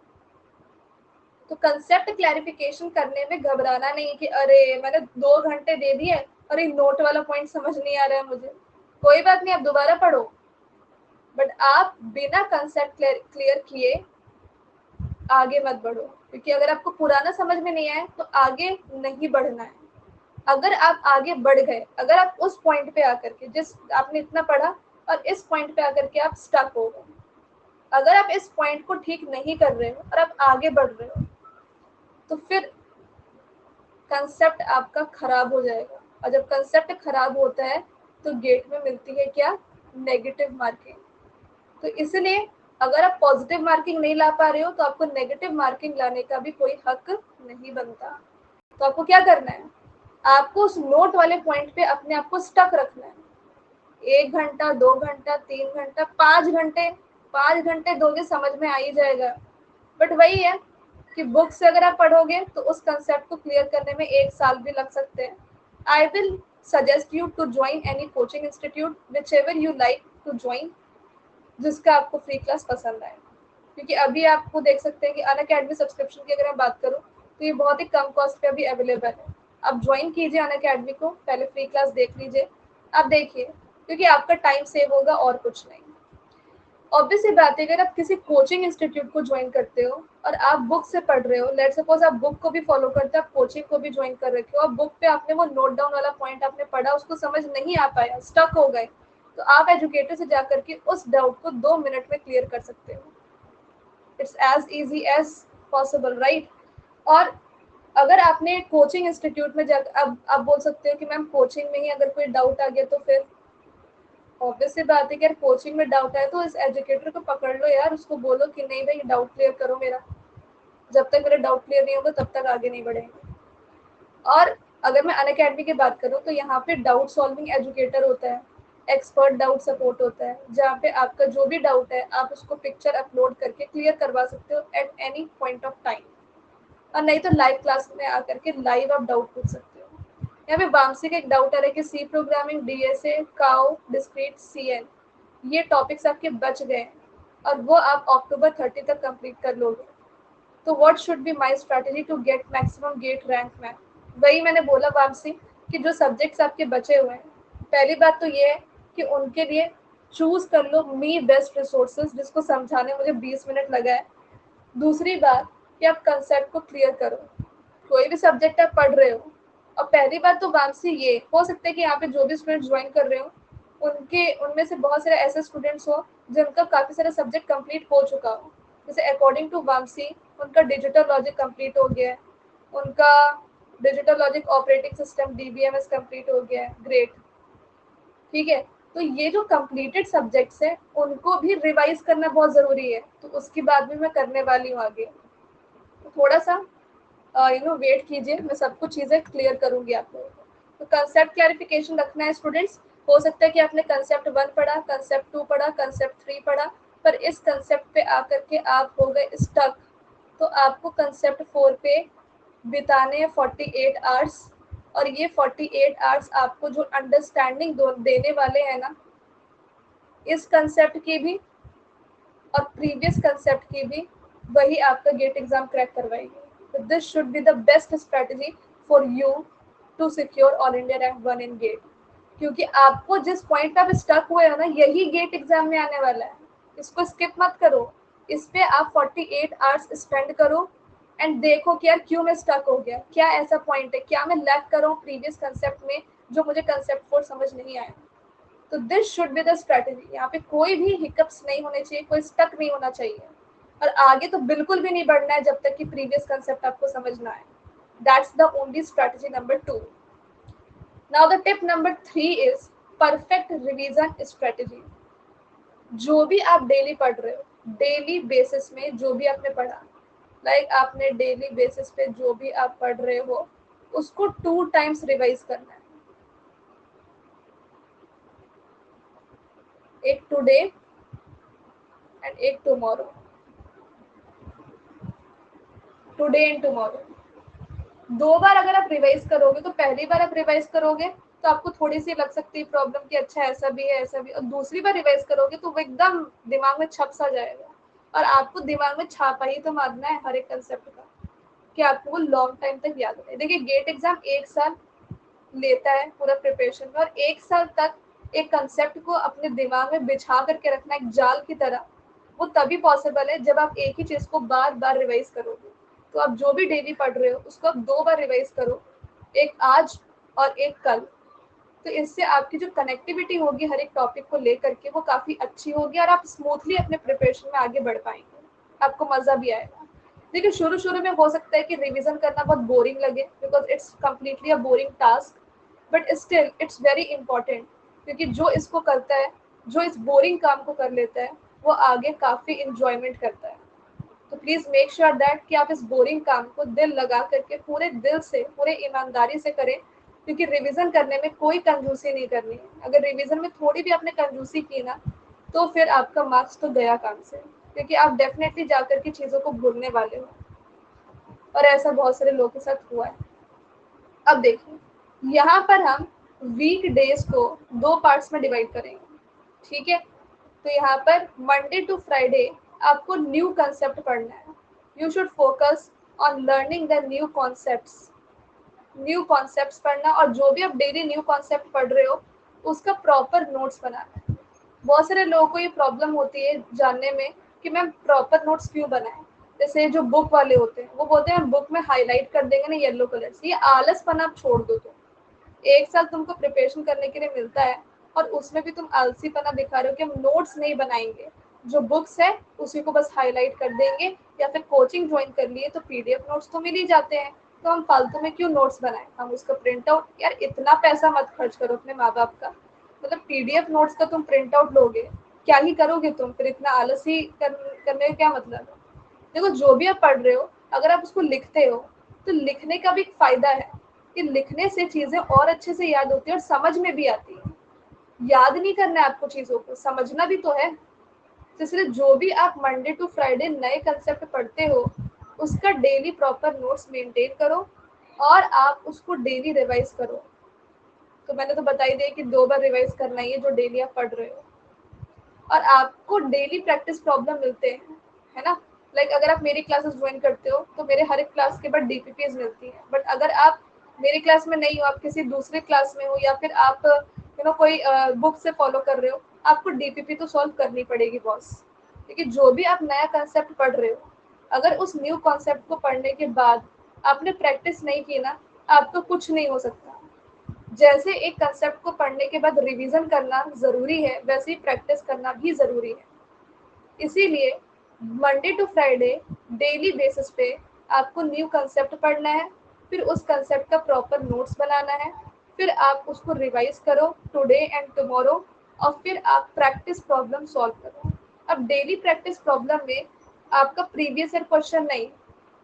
तो कंसेप्ट क्लैरिफिकेशन करने में घबराना नहीं कि अरे मैंने 2 घंटे दे दिए और ये नोट वाला पॉइंट समझ नहीं आ रहा है मुझे। कोई बात नहीं, आप दोबारा पढ़ो, बट आप बिना कंसेप्ट क्लियर किए आगे मत बढ़ो, क्योंकि अगर आपको पुराना समझ में नहीं आया तो आगे नहीं बढ़ना है। अगर आप आगे बढ़ गए, अगर आप उस पॉइंट पे आकर के, जिस आपने इतना पढ़ा और इस पॉइंट पे आकर के आप स्टक हो गए, अगर आप इस पॉइंट को ठीक नहीं कर रहे हो और आप आगे बढ़ रहे हो तो फिर कंसेप्ट आपका खराब हो जाएगा। और जब कंसेप्ट खराब होता है तो गेट में मिलती है क्या, नेगेटिव मार्किंग। तो इसलिए अगर आप पॉजिटिव मार्किंग नहीं ला पा रहे हो तो आपको नेगेटिव मार्किंग लाने का भी कोई हक नहीं बनता। तो आपको क्या करना है, आपको उस नोट वाले पॉइंट पे अपने आप को स्टक रखना है। 1 घंटा, 2 घंटा, 3 घंटा, 5 घंटे, 5 घंटे दोगे समझ में आ ही जाएगा। बट वही है कि बुक से अगर आप पढ़ोगे तो उस कंसेप्ट को क्लियर करने में 1 साल भी लग सकते हैं। I will suggest you to join any coaching institute whichever you like to join, जिसका आपको फ्री क्लास पसंद आए। क्योंकि अभी आपको देख सकते हैं कि अनअकैडमी सब्सक्रिप्शन की अगर मैं बात करूँ तो ये बहुत ही कम कॉस्ट पे अभी अवेलेबल है। आप ज्वाइन कीजिए अनअकैडमी को, पहले फ्री क्लास देख लीजिए, आप देखिए, क्योंकि आपका टाइम सेव होगा और कुछ नहीं। ऑब्वियस सी बात है, अगर आप किसी कोचिंग इंस्टीट्यूट को ज्वाइन करते हो और आप बुक से पढ़ रहे हो, लेट्स सपोज आप बुक को भी फॉलो करते हो, आप कोचिंग को भी ज्वाइन कर रखे हो, और बुक पे आपने वो नोट डाउन वाला पॉइंट आपने पढ़ा, उसको समझ नहीं आ पाया, स्टक हो गए, तो आप एजुकेटर से जाकर के उस डाउट को 2 मिनट में क्लियर कर सकते हो। It's as easy as possible, right. और अगर आपने कोचिंग इंस्टीट्यूट में जाकर, अब आप बोल सकते हो कि मैम कोचिंग में ही अगर कोई डाउट आ गया तो फिर, ऑब्वियस सी बात है कि यार कोचिंग में डाउट आया तो इस एजुकेटर को पकड़ लो यार, उसको बोलो कि नहीं भाई डाउट क्लियर करो मेरा, जब तक मेरा डाउट क्लियर नहीं होगा तब तक आगे नहीं बढ़ेंगे। और अगर मैं अनअकैडमी की बात करूँ तो यहाँ पे डाउट सॉल्विंग एजुकेटर होता है, एक्सपर्ट डाउट सपोर्ट होता है, जहाँ पे आपका जो भी डाउट है आप उसको पिक्चर अपलोड करके क्लियर करवा सकते हो at any point of time. और नहीं तो लाइव क्लास में आकर के लाइव आप डाउट पूछ सकते हो। यहाँ पे वामसी का एक डाउट आ रहा है कि सी प्रोग्रामिंग, डीएसए, काउ, डिस्क्रीट, सीएन, ये टॉपिक्स आपके बच गए हैं और वो आप अक्टूबर 30 तक कंप्लीट कर लोगे। तो what should be my strategy to get maximum GATE rank ma'am? वही मैंने बोला वामसी कि जो सब्जेक्ट्स आपके बचे हुए हैं, पहली बात तो ये है कि उनके लिए चूज कर लो मी बेस्ट रिसोर्सेज, जिसको समझाने मुझे 20 मिनट लगा है। दूसरी बात कि आप कंसेप्ट को क्लियर करो। कोई भी सब्जेक्ट आप पढ़ रहे हो, और पहली बात तो वामसी ये हो सकता है कि यहाँ पे जो भी स्टूडेंट ज्वाइन कर रहे हो उनमें से बहुत सारे ऐसे स्टूडेंट्स हो जिनका काफ़ी सारा सब्जेक्ट कंप्लीट हो चुका हो। जैसे अकॉर्डिंग टू वामसी उनका डिजिटल लॉजिक कंप्लीट हो गया है, उनका digital logic operating system DBMS complete हो गया है, ग्रेट, ठीक है। तो ये जो कंप्लीटेड सब्जेक्ट्स हैं उनको भी रिवाइज करना बहुत ज़रूरी है, तो उसकी बात भी मैं करने वाली हूँ आगे। तो थोड़ा सा वेट कीजिए, मैं सब कुछ चीज़ें क्लियर करूंगी आप लोगों को। तो कंसेप्ट क्लैरिफिकेशन रखना है स्टूडेंट्स। हो सकता है कि आपने कंसेप्ट 1 पढ़ा, कंसेप्ट 2 पढ़ा, कंसेप्ट 3 पढ़ा, पर इस कंसेप्ट पे आकर के आप हो गए स्टक। तो आपको कंसेप्ट 4 पे बिताने हैं 48 आवर्स, और ये 48 आवर्स आपको जो अंडरस्टैंडिंग देने वाले हैं ना इस कंसेप्ट की भी और प्रीवियस कंसेप्ट की भी, वही आपका गेट एग्जाम क्रैक करवाएगी। तो this should be the best strategy for you to secure all India rank 1 in GATE, क्योंकि आपको जिस पॉइंट पे आप स्टक हुए हो ना यही गेट एग्जाम में आने वाला है। इसको स्किप मत करो, इस पे आप 48 आवर्स स्पेंड करो एंड देखो कि यार क्यों मैं स्टक हो गया, क्या ऐसा पॉइंट है, क्या मैं लैक कर रहा हूँ प्रीवियस कंसेप्ट में जो मुझे कंसेप्ट 4 समझ नहीं आया। तो this should be the strategy. यहाँ पे कोई भी हिकअप्स नहीं होने चाहिए, कोई स्टक नहीं होना चाहिए, और आगे तो बिल्कुल भी नहीं बढ़ना है जब तक कि प्रीवियस कंसेप्ट आपको समझ ना आए। That's the only strategy number 2। Now the tip number 3 is perfect revision strategy. जो भी आप डेली पढ़ रहे हो, डेली बेसिस में जो भी आपने पढ़ा, लाइक आपने डेली बेसिस पे जो भी आप पढ़ रहे हो उसको 2 टाइम्स रिवाइज करना है। एक टुडे एंड एक टुमारो, टुडे एंड टुमारो। 2 बार अगर आप रिवाइज करोगे तो पहली बार आप रिवाइज करोगे तो आपको थोड़ी सी लग सकती है प्रॉब्लम कि अच्छा ऐसा भी है ऐसा भी, और दूसरी बार रिवाइज करोगे तो वो एकदम दिमाग में छप सा जाएगा, और आपको दिमाग में छापा ही तो मारना है हर एक कंसेप्ट का कि आपको वो लॉन्ग टाइम तक याद रहे। देखिए गेट एग्जाम 1 साल लेता है पूरा प्रिपरेशन में, और 1 साल तक एक कंसेप्ट को अपने दिमाग में बिछा करके रखना एक जाल की तरह, वो तभी पॉसिबल है जब आप एक ही चीज़ को बार बार रिवाइज करोगे। तो आप जो भी डेली पढ़ रहे हो उसको आप 2 बार रिवाइज करो, एक आज और एक कल। तो इससे आपकी जो कनेक्टिविटी होगी हर एक टॉपिक को लेकर के वो काफ़ी अच्छी होगी, और आप स्मूथली अपने प्रिपरेशन में आगे बढ़ पाएंगे, आपको मज़ा भी आएगा। देखिए शुरू शुरू में हो सकता है कि रिवीजन करना बहुत बोरिंग लगे, because it's completely a boring task, but still it's very important, क्योंकि जो इसको करता है, जो इस बोरिंग काम को कर लेता है, वो आगे काफ़ी इंजॉयमेंट करता है। तो प्लीज़ मेक श्योर दैट कि आप इस बोरिंग काम को दिल लगा करके पूरे दिल से पूरे ईमानदारी से करें, क्योंकि रिवीजन करने में कोई कंजूसी नहीं करनी है। अगर रिवीजन में थोड़ी भी आपने कंजूसी की ना तो फिर आपका मार्क्स तो गया काम से, क्योंकि आप डेफिनेटली जा करके चीज़ों को भूलने वाले हो, और ऐसा बहुत सारे लोगों के साथ हुआ है। अब देखिए यहाँ पर हम वीक डेज को 2 पार्ट्स में डिवाइड करेंगे, ठीक है। तो यहाँ पर मंडे टू फ्राइडे आपको न्यू कंसेप्ट पढ़ना है। You should focus on learning the new concepts पढ़ना, और जो भी आप डेली न्यू कॉन्सेप्ट पढ़ रहे हो उसका प्रॉपर नोट्स बनाना है। बहुत सारे लोगों को ये प्रॉब्लम होती है जानने में कि मैम प्रॉपर नोट्स क्यों बनाएं। जैसे जो बुक वाले होते हैं वो बोलते हैं बुक में हाईलाइट कर देंगे ना येलो कलर से, ये आलसपन आप छोड़ दो। तो 1 साल तुमको प्रिपरेशन करने के लिए मिलता है और उसमें भी तुम आलसीपना दिखा रहे हो कि हम नोट्स नहीं बनाएंगे, जो बुक्स है उसी को बस हाईलाइट कर देंगे, या फिर कोचिंग ज्वाइन कर लिए तो पीडीएफ नोट्स तो मिल ही जाते हैं, तो हम फालतू में क्यों नोट्स बनाएं, हम उसका प्रिंट आउट, यार इतना पैसा मत खर्च करो अपने माँ बाप का, मतलब पीडीएफ नोट्स का तुम प्रिंट आउट लोगे, क्या ही करोगे तुम फिर, इतना आलसी करने का क्या मतलब है। देखो जो भी आप पढ़ रहे हो अगर आप उसको लिखते हो तो लिखने का भी एक फायदा है कि लिखने से चीजें और अच्छे से याद होती है और समझ में भी आती है। याद नहीं करना है आपको, चीजों को समझना भी तो है। तो इसलिए जो भी आप मंडे टू फ्राइडे नए कंसेप्ट पढ़ते हो उसका डेली प्रॉपर नोट्स मेंटेन करो, और आप उसको डेली रिवाइज करो। तो मैंने तो बता ही दिया कि 2 बार रिवाइज करना ही है जो डेली आप पढ़ रहे हो, और आपको डेली प्रैक्टिस प्रॉब्लम मिलते हैं, है ना। लाइक अगर आप मेरी क्लासेस ज्वाइन करते हो तो मेरे हर एक क्लास के बाद डीपीपीएस मिलती है, बट अगर आप मेरी क्लास में नहीं हो, आप किसी दूसरे क्लास में हो, या फिर आप कोई बुक से फॉलो कर रहे हो, आपको डीपीपी तो सॉल्व करनी पड़ेगी बॉस। क्योंकि जो भी आप नया कंसेप्ट पढ़ रहे हो, अगर उस न्यू कॉन्सेप्ट को पढ़ने के बाद आपने प्रैक्टिस नहीं की ना, आपको कुछ नहीं हो सकता। जैसे एक कंसेप्ट को पढ़ने के बाद रिवीजन करना जरूरी है, वैसे ही प्रैक्टिस करना भी जरूरी है। इसीलिए Monday to Friday daily basis पे आपको न्यू कंसेप्ट पढ़ना है, फिर उस कंसेप्ट का प्रॉपर नोट्स बनाना है, फिर आप उसको रिवाइज करो टुडे एंड टुमारो, और फिर आप प्रैक्टिस प्रॉब्लम सॉल्व करो। अब डेली प्रैक्टिस प्रॉब्लम में आपका प्रीवियस ईयर क्वेश्चन नहीं,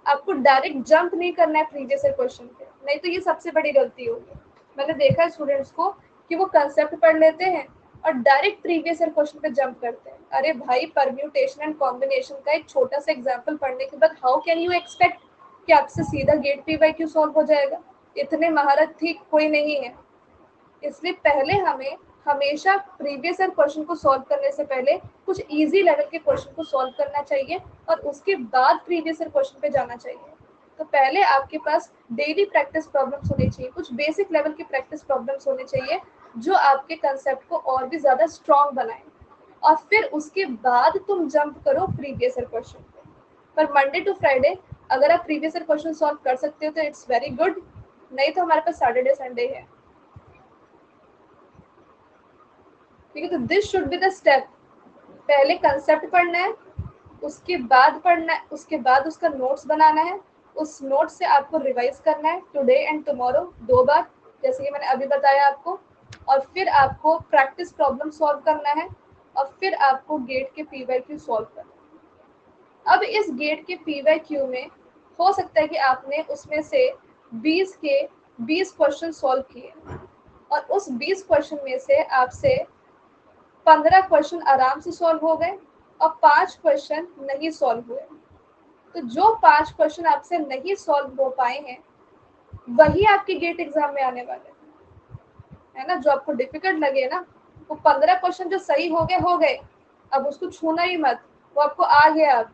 आपको डायरेक्ट जंप नहीं करना है प्रीवियस ईयर क्वेश्चन पे, नहीं तो ये सबसे बड़ी गलती होगी। मैंने देखा है स्टूडेंट्स को कि वो कंसेप्ट पढ़ लेते हैं और डायरेक्ट प्रीवियस ईयर क्वेश्चन पे जंप करते हैं। अरे भाई, परम्यूटेशन एंड कॉम्बिनेशन का एक छोटा सा एग्जांपल पढ़ने के बाद हाउ कैन यू एक्सपेक्ट कि आपसे सीधा गेट पीवाईक्यू सॉल्व हो जाएगा? इतने महारत ठीक कोई नहीं है। इसलिए पहले हमें हमेशा प्रीवियस ईयर क्वेश्चन को सॉल्व करने से पहले कुछ इजी लेवल के क्वेश्चन को सॉल्व करना चाहिए, और उसके बाद प्रीवियस ईयर क्वेश्चन पे जाना चाहिए। तो पहले आपके पास डेली प्रैक्टिस प्रॉब्लम्स होनी चाहिए, कुछ बेसिक लेवल की प्रैक्टिस प्रॉब्लम्स होने चाहिए जो आपके कंसेप्ट को और भी ज्यादा स्ट्रॉन्ग बनाए, और फिर उसके बाद तुम जंप करो प्रीवियस ईयर क्वेश्चन पे। पर मंडे टू फ्राइडे अगर आप प्रीवियस ईयर क्वेश्चन सॉल्व कर सकते हो तो इट्स वेरी गुड, नहीं तो हमारे पास सैटरडे संडे है। ठीक है, तो this should be the step. पहले कंसेप्ट पढ़ना है, उसके बाद पढ़ना है, उसके बाद उसका नोट्स बनाना है, उस नोट से आपको रिवाइज करना है टुडे एंड टुमारो 2 बार, जैसे कि मैंने अभी बताया आपको, और फिर आपको प्रैक्टिस प्रॉब्लम सॉल्व करना है, और फिर आपको गेट के पीवाईक्यू सॉल्व करना है। अब इस गेट के पीवाईक्यू में हो सकता है कि आपने उसमें से 20 के 20 क्वेश्चन सॉल्व किए, और उस 20 क्वेश्चन में से आपसे 15 क्वेश्चन आराम से सॉल्व हो गए और 5 क्वेश्चन नहीं सॉल्व हुए। तो जो 5 क्वेश्चन आपसे नहीं सॉल्व हो पाए हैं, वही आपके गेट एग्जाम में आने वाले है ना। जो आपको डिफिकल्ट लगे ना, वो 15 क्वेश्चन जो सही हो गए, अब उसको छूना ही मत, वो आपको आ गया, अब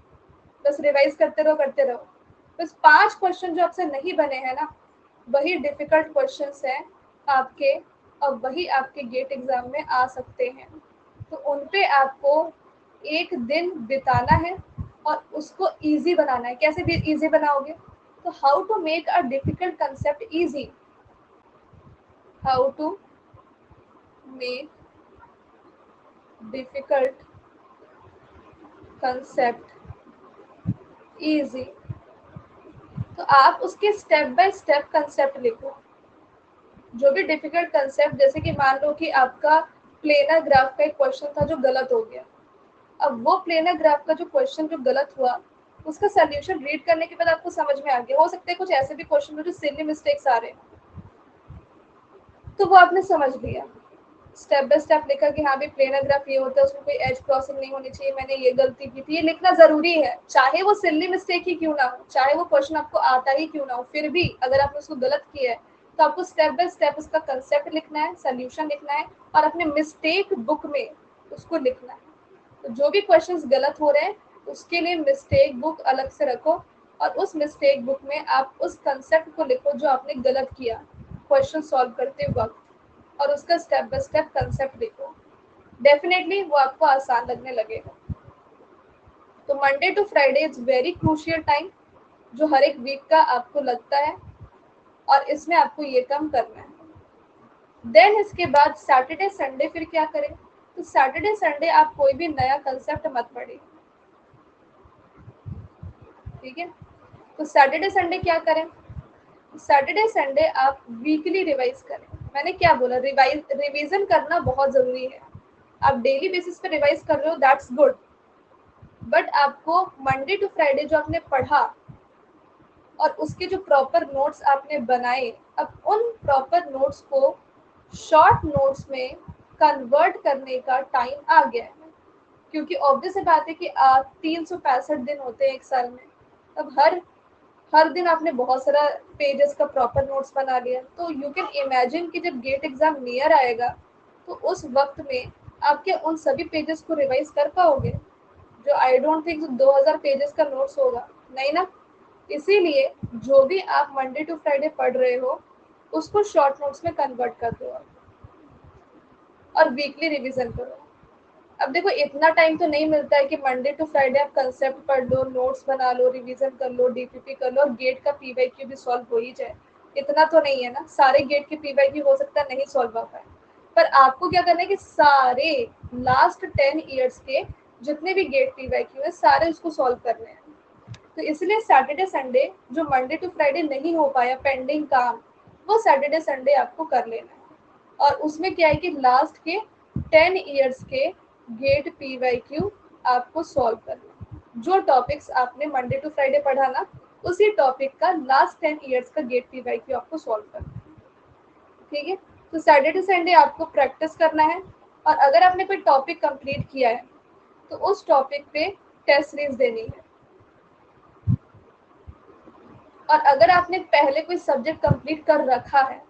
बस रिवाइज करते रहो। बस 5 क्वेश्चन जो आपसे नहीं बने हैं ना, वही डिफिकल्ट क्वेश्चंस हैं आपके, और वही आपके गेट एग्जाम में आ सकते हैं। तो उन पे आपको एक दिन बिताना है और उसको इजी बनाना है। कैसे भी इजी बनाओगे? तो how to make a difficult concept easy, how to make difficult concept easy. तो आप उसके स्टेप बाय स्टेप कंसेप्ट लिखो। जो भी डिफिकल्ट कंसेप्ट, जैसे कि मान लो कि आपका प्लेनर ग्राफ का एक क्वेश्चन था जो गलत हो गया, अब वो प्लेनर ग्राफ का जो क्वेश्चन जो गलत हुआ, उसका सॉल्यूशन रीड करने के बाद आपको समझ में आ गया। हो सकता है कुछ ऐसे भी क्वेश्चन हो जो सिली मिस्टेक्स आ रहे हैं, तो वो आपने समझ लिया, स्टेप बाय स्टेप लिखा कि हाँ भी प्लेनर ग्राफ ये होता है, उसमें कोई एज क्रॉसिंग नहीं होनी चाहिए, मैंने ये गलती की थी। ये लिखना जरूरी है, चाहे वो सिली मिस्टेक ही क्यों ना हो, चाहे वो क्वेश्चन आपको आता ही क्यों ना हो, फिर भी अगर आपने उसको गलत किया है तो आपको स्टेप बाय स्टेप उसका कंसेप्ट लिखना है, सोल्यूशन लिखना है, और अपने मिस्टेक बुक में उसको लिखना है। तो जो भी क्वेश्चंस गलत हो रहे हैं, उसके लिए मिस्टेक बुक अलग से रखो, और उस मिस्टेक बुक में आप उस कंसेप्ट को लिखो जो आपने गलत किया क्वेश्चन सॉल्व करते वक्त, और उसका स्टेप बाय स्टेप कंसेप्ट लिखो। डेफिनेटली वो आपको आसान लगने लगेगा। तो Monday to Friday is very crucial time, जो हर एक वीक का आपको लगता है, और इसमें आपको ये काम करना है। देन इसके बाद सैटरडे संडे फिर क्या करें? तो सैटरडे संडे आप कोई भी नया कंसेप्ट मत पढ़िए, ठीक है। तो सैटरडे संडे क्या करें? सैटरडे संडे आप वीकली रिवाइज करें। मैंने क्या बोला, रिवीजन करना बहुत जरूरी है। आप डेली बेसिस पे रिवाइज कर रहे हो, दैट्स गुड, बट आपको मंडे टू फ्राइडे जो आपने पढ़ा और उसके जो प्रॉपर नोट्स आपने बनाए, अब उन प्रॉपर नोट्स को शॉर्ट नोट्स में कन्वर्ट करने का टाइम आ गया है। क्योंकि ऑब्वियस बात है कि 365 दिन होते हैं एक साल में। अब हर हर दिन आपने बहुत सारा पेजेस का प्रॉपर नोट्स बना लिया, तो यू कैन इमेजिन कि जब गेट एग्जाम नियर आएगा तो उस वक्त में आप क्या उन सभी पेजेस को रिवाइज कर पाओगे? जो आई डोंट थिंक 2000 पेजेस का नोट्स होगा, नहीं ना। इसीलिए जो भी आप मंडे टू फ्राइडे पढ़ रहे हो, उसको शॉर्ट नोट्स में कन्वर्ट कर दो और वीकली रिवीजन करो। अब देखो इतना टाइम तो नहीं मिलता है कि मंडे टू फ्राइडे आप कंसेप्ट पढ़ लो, नोट्स बना लो, रिवीजन कर लो, डीपीपी कर लो और गेट का पीवाईक्यू भी सॉल्व हो ही जाए। इतना तो नहीं है ना, सारे गेट के पीवाईक्यू हो सकता है नहीं सॉल्व हो पाए, पर आपको क्या करना है कि सारे लास्ट 10 ईयर्स के जितने भी गेट पीवाईक्यू है सारे उसको सॉल्व करने हैं। तो इसलिए सैटरडे संडे जो मंडे टू फ्राइडे नहीं हो पाया पेंडिंग काम, वो सैटरडे संडे आपको कर लेना है। और उसमें क्या है कि लास्ट के 10 ईयर्स के गेट पीवाईक्यू आपको सॉल्व करना। जो टॉपिक्स आपने मंडे टू फ्राइडे पढ़ा ना, उसी टॉपिक का लास्ट 10 ईयर्स का गेट पीवाईक्यू आपको सॉल्व करना है। ठीक है, तो सैटरडे संडे आपको प्रैक्टिस करना है। और अगर आपने कोई टॉपिक कंप्लीट किया है तो उस टॉपिक पे टेस्ट सीरीज देनी है। और अगर आपने पहले कोई सब्जेक्ट कंप्लीट कर रखा है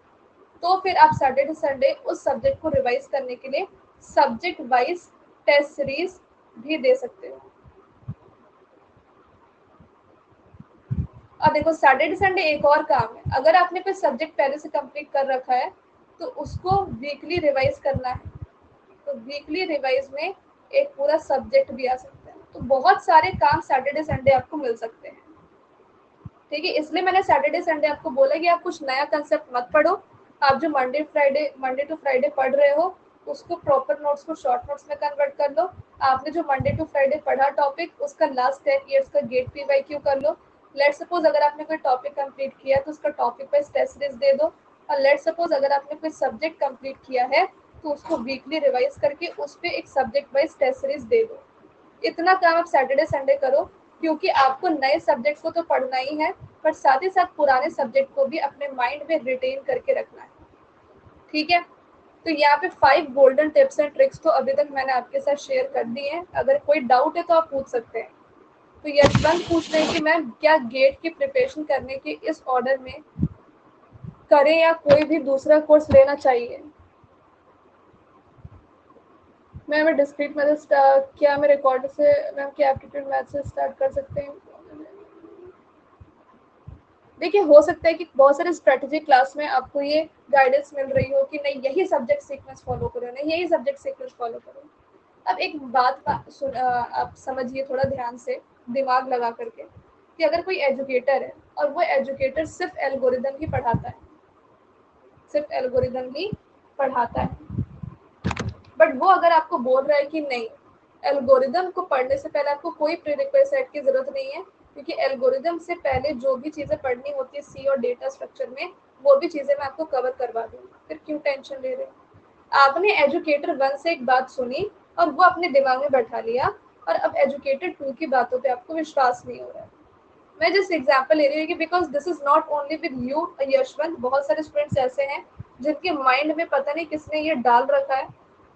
तो फिर आप सैटरडे संडे उस सब्जेक्ट को रिवाइज करने के लिए सब्जेक्ट वाइज टेस्ट सीरीज भी दे सकते हो। और देखो सैटरडे संडे एक और काम है, अगर आपने कोई सब्जेक्ट पहले से कंप्लीट कर रखा है तो उसको वीकली रिवाइज करना है। तो वीकली रिवाइज में एक पूरा सब्जेक्ट भी आ सकता है। तो बहुत सारे काम सैटरडे संडे आपको मिल सकते हैं। ठीक है, इसलिए मैंने सैटरडे संडे आपको बोला कि आप कुछ नया कंसेप्ट मत पढ़ो। आप जो मंडे टू फ्राइडे पढ़ रहे हो उसको प्रॉपर नोट्स को शॉर्ट नोट्स में कन्वर्ट कर लो। आपने जो मंडे टू फ्राइडे पढ़ा टॉपिक उसका लास्ट 10 ईयर्स का गेट पीवाईक्यू कर लो। लेट सपोज अगर आपने कोई टॉपिक कंप्लीट किया तो उसका टॉपिक वाइज टेस्ट सीरीज दे दो। और लेट सपोज अगर आपने कोई सब्जेक्ट कंप्लीट किया है तो उसको वीकली रिवाइज करके उस पर एक सब्जेक्ट वाइज टेस्ट सीरीज दे दो। इतना काम आप सैटरडे संडे करो, क्योंकि आपको नए सब्जेक्ट को तो पढ़ना ही है, पर साथ ही साथ पुराने सब्जेक्ट को भी अपने माइंड में रिटेन करके रखना है। ठीक है, तो यहाँ पे 5 गोल्डन टिप्स एंड ट्रिक्स तो अभी तक मैंने आपके साथ शेयर कर दी है। अगर कोई डाउट है तो आप पूछ सकते हैं। तो यशवंत पूछ रहे हैं कि मैम क्या गेट की प्रिपरेशन करने के इस ऑर्डर में करें या कोई भी दूसरा कोर्स लेना चाहिए। मैम डिस्क्रीट मैथ क्या मैं रिकॉर्ड से मैम क्या एप्टीट्यूड मैथ से स्टार्ट कर सकते हैं। देखिए हो सकता है कि बहुत सारे स्ट्रेटेजी क्लास में आपको ये गाइडेंस मिल रही हो कि नहीं यही सब्जेक्ट सीक्वेंस फॉलो करो, नहीं यही सब्जेक्ट सीक्वेंस फॉलो करो। अब एक बात आप समझिए थोड़ा ध्यान से, दिमाग लगा करके, कि अगर कोई एजुकेटर है और वो एजुकेटर सिर्फ एल्गोरिदम ही पढ़ाता है, सिर्फ एल्गोरिदम ही पढ़ाता है, बट वो अगर आपको बोल रहा है कि नहीं एल्गोरिदम को पढ़ने से पहले आपको कोई प्रीरिक्विजिट की जरूरत नहीं है, क्योंकि एल्गोरिदम से पहले जो भी चीजें पढ़नी होती है सी और डेटा स्ट्रक्चर में वो भी चीजें मैं आपको कवर करवा दूंगी, फिर क्यों टेंशन ले रहे हो। आपने एजुकेटर 1 से एक बात सुनी और वो अपने दिमाग में बैठा लिया, और अब एजुकेटर 2 की बातों पे आपको विश्वास नहीं हो रहा है। मैं जिस एग्जांपल ले रही हूँ कि because this is not only with you Yashwant, बहुत सारे स्टूडेंट्स ऐसे हैं जिनके माइंड में पता नहीं किसने ये डाल रखा है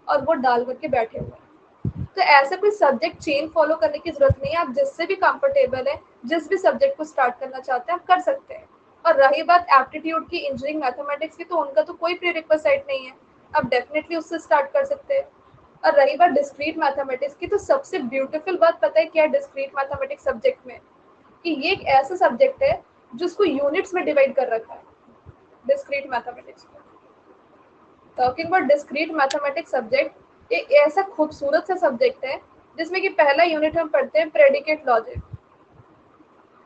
और वो डाल करके बैठे हुए हैं। तो ऐसा कोई सब्जेक्ट चेन फॉलो करने की जरूरत नहीं है, आप जिससे भी कंफर्टेबल है जिस भी सब्जेक्ट को स्टार्ट करना चाहते हैं आप कर सकते हैं। और रही बात एप्टीट्यूड की, इंजीनियरिंग मैथमेटिक्स की, तो उनका तो कोई प्रीरिक्विजिट नहीं है, आप डेफिनेटली उससे स्टार्ट कर सकते हैं। और रही बात डिस्क्रीट मैथमेटिक्स की, तो सबसे ब्यूटीफुल बात पता है क्या है डिस्क्रीट मैथमेटिक्स सब्जेक्ट में, कि ये एक ऐसा सब्जेक्ट है जिसको यूनिट्स में डिवाइड कर रखा है। डिस्क्रीट मैथमेटिक्स को, talking about discrete mathematics subject एक ऐसा खूबसूरत सा सब्जेक्ट है जिसमें कि पहला यूनिट हम पढ़ते हैं प्रेडिकेट लॉजिक।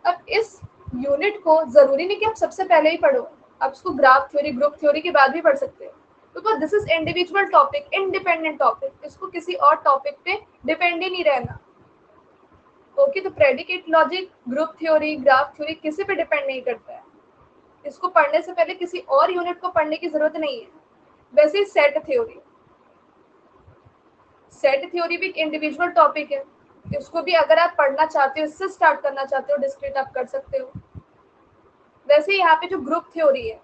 अब इस यूनिट को जरूरी नहीं कि आप सबसे पहले ही पढ़ो, आप इसको ग्राफ थ्योरी ग्रुप थ्योरी के बाद भी पढ़ सकते हो, because this is individual topic, independent topic, इसको किसी और टॉपिक पे डिपेंड ही नहीं रहना। ओके, तो predicate logic, group theory, graph theory किसी पे डिपेंड नहीं करता है, इसको पढ़ने से पहले किसी और यूनिट को पढ़ने की जरूरत नहीं है। वैसे सेट थ्योरी, सेट थ्योरी भी एक इंडिविजुअल टॉपिक है, इसको भी अगर आप पढ़ना चाहते हो, इससे स्टार्ट करना चाहते हो डिस्क्रीट, आप कर सकते हो। वैसे यहाँ पे जो ग्रुप थ्योरी है,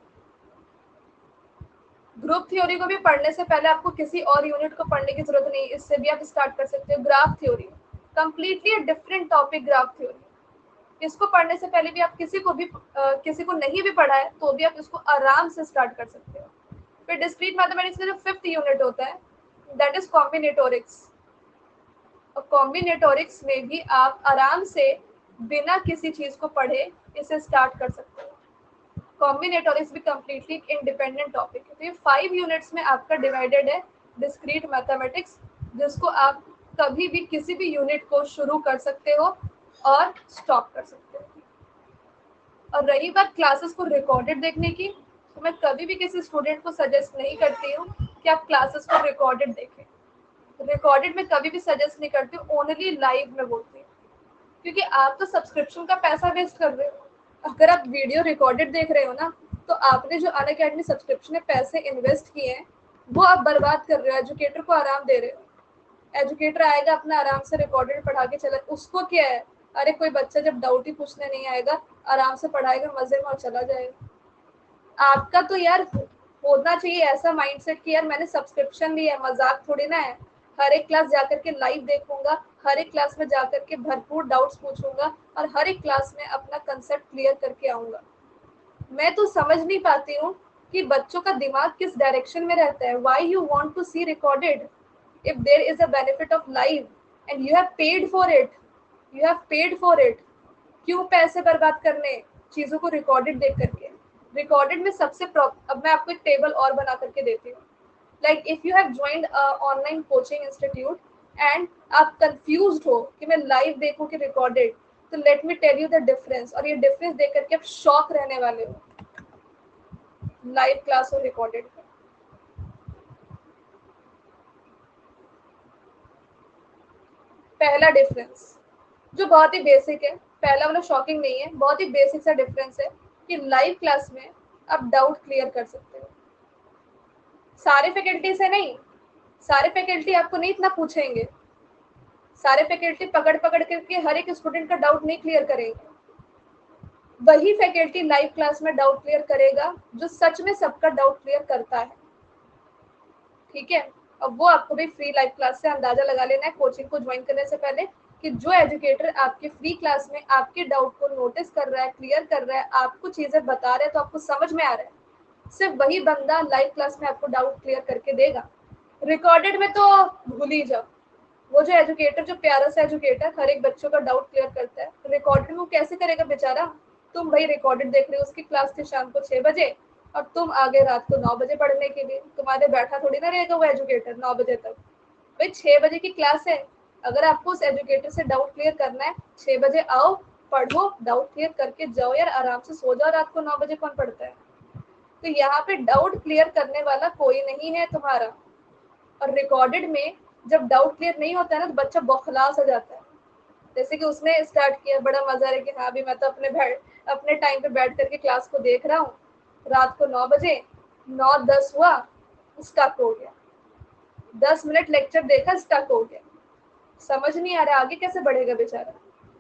ग्रुप थ्योरी को भी पढ़ने से पहले आपको किसी और यूनिट को पढ़ने की जरूरत नहीं, इससे भी आप स्टार्ट कर सकते हो। Graph theory completely different topic, graph theory, इसको पढ़ने से पहले भी आप किसी को नहीं भी पढ़ा है तो भी आप इसको आराम से स्टार्ट कर सकते हो। फिर डिस्क्रीट मैथमेटिक्स का जो 5th यूनिट होता है दैट इज कॉम्बिनेटोरिक्स, और कॉम्बिनेटोरिक्स में भी आप आराम से बिना किसी चीज को पढ़े इसे स्टार्ट कर सकते हो। कॉम्बिनेटोर इज भी कम्प्लीटली इंडिपेंडेंट टॉपिक है। तो ये 5 यूनिट्स में आपका डिवाइडेड है डिस्क्रीट मैथमेटिक्स, जिसको आप कभी भी किसी भी यूनिट को शुरू कर सकते हो और स्टॉप कर सकते हो। और रही बात क्लासेस को रिकॉर्डेड देखने की, तो मैं कभी भी किसी स्टूडेंट को सजेस्ट नहीं करती हूँ कि आप क्लासेस को रिकॉर्डेड देखें। रिकॉर्डेड में कभी भी सजेस्ट नहीं करती हूँ, ओनली लाइव में बोलती हूँ, क्योंकि आप तो सब्सक्रिप्शन का पैसा वेस्ट कर रहे हो। अगर आप वीडियो रिकॉर्डेड देख रहे हो ना, तो आपने जो अनअकैडमी सब्सक्रिप्शन में पैसे इन्वेस्ट किए हैं वो आप बर्बाद कर रहे हो, एजुकेटर को आराम दे रहे हो। एजुकेटर आएगा अपना आराम से रिकॉर्डेड पढ़ा के चला, उसको क्या है, अरे कोई बच्चा जब डाउट ही पूछने नहीं आएगा आराम से पढ़ाएगा मजे में और चला जाएगा। आपका तो यार होना चाहिए ऐसा माइंडसेट कि यार मैंने सब्सक्रिप्शन लिया है, मजाक थोड़ी ना है। हर एक क्लास जाकर के लाइव देखूंगा, हर एक क्लास में जाकर के भरपूर डाउट्स पूछूंगा और हर एक क्लास में अपना कंसेप्ट क्लियर करके आऊंगा। मैं तो समझ नहीं पाती हूँ कि बच्चों का दिमाग किस डायरेक्शन में रहता है। Why you want to see recorded if there is a benefit of live and you have paid for it, you have paid for it. क्यों पैसे बर्बाद करने चीजों को रिकॉर्डेड देख करके। रिकॉर्डेड में सबसे अब मैं आपको एक टेबल और बना करके देती हूँ। Like if you have joined online coaching institute and आप कंफ्यूज्ड हो कि मैं लाइव देखूं कि रिकॉर्डेड, तो let me tell you the difference. और ये डिफरेंस देख करके आप शॉक रहने वाले हो, लाइव क्लास और रिकॉर्डेड। पहला डिफरेंस जो बहुत ही बेसिक है, पहला वाला शॉकिंग नहीं है, बहुत ही बेसिक सा डिफरेंस है कि लाइव क्लास में आप डाउट क्लियर कर सकते हो। सारे फैकल्टी से नहीं, सारे फैकल्टी आपको नहीं इतना पूछेंगे, सारे फैकल्टी पकड़ पकड़ करके हर एक स्टूडेंट का डाउट नहीं क्लियर करेंगे। वही फैकल्टी लाइव क्लास में डाउट क्लियर करेगा जो सच में सबका डाउट क्लियर करता है। ठीक है, अब वो आपको भी फ्री लाइव क्लास से अंदाजा लगा लेना है कोचिंग को ज्वाइन करने से पहले कि जो एजुकेटर आपके फ्री क्लास में आपके डाउट को नोटिस कर रहा है, क्लियर कर रहा है, आपको चीजें बता रहे हैं तो आपको समझ में आ रहा है, सिर्फ वही बंदा लाइव क्लास में आपको डाउट क्लियर करके देगा। रिकॉर्डेड में तो भूल ही जाओ। वो जो एजुकेटर, जो प्यारा सा एजुकेटर हर एक बच्चों का डाउट क्लियर करता है, रिकॉर्डेड में वो कैसे करेगा बेचारा। तुम भाई रिकॉर्डेड देख रहे हो, उसकी क्लास थी शाम को 6 बजे और तुम आगे रात को 9 बजे पढ़ने के लिए, तुम्हारे बैठा थोड़ी ना रहेगा वो एजुकेटर 9 बजे तक। भाई 6 बजे की क्लास है, अगर आपको उस एजुकेटर से डाउट क्लियर करना है 6 बजे आओ, पढ़ो, डाउट क्लियर करके जाओ यार, आराम से सो जाओ। रात को 9 बजे कौन पढ़ता है। तो यहाँ पे डाउट क्लियर करने वाला कोई नहीं है तुम्हारा। और रिकॉर्डेड में जब डाउट क्लियर नहीं होता है ना, तो बच्चा बौखला सा जाता है। जैसे कि उसने स्टार्ट किया, बड़ा मजा है कि हाँ भी मैं तो अपने टाइम पे बैठ करके क्लास को देख रहा हूँ, रात को 9 बजे 9:10 हुआ, स्टक हो गया, 10 मिनट लेक्चर देखा, स्टक हो गया, समझ नहीं आ रहा आगे कैसे बढ़ेगा बेचारा।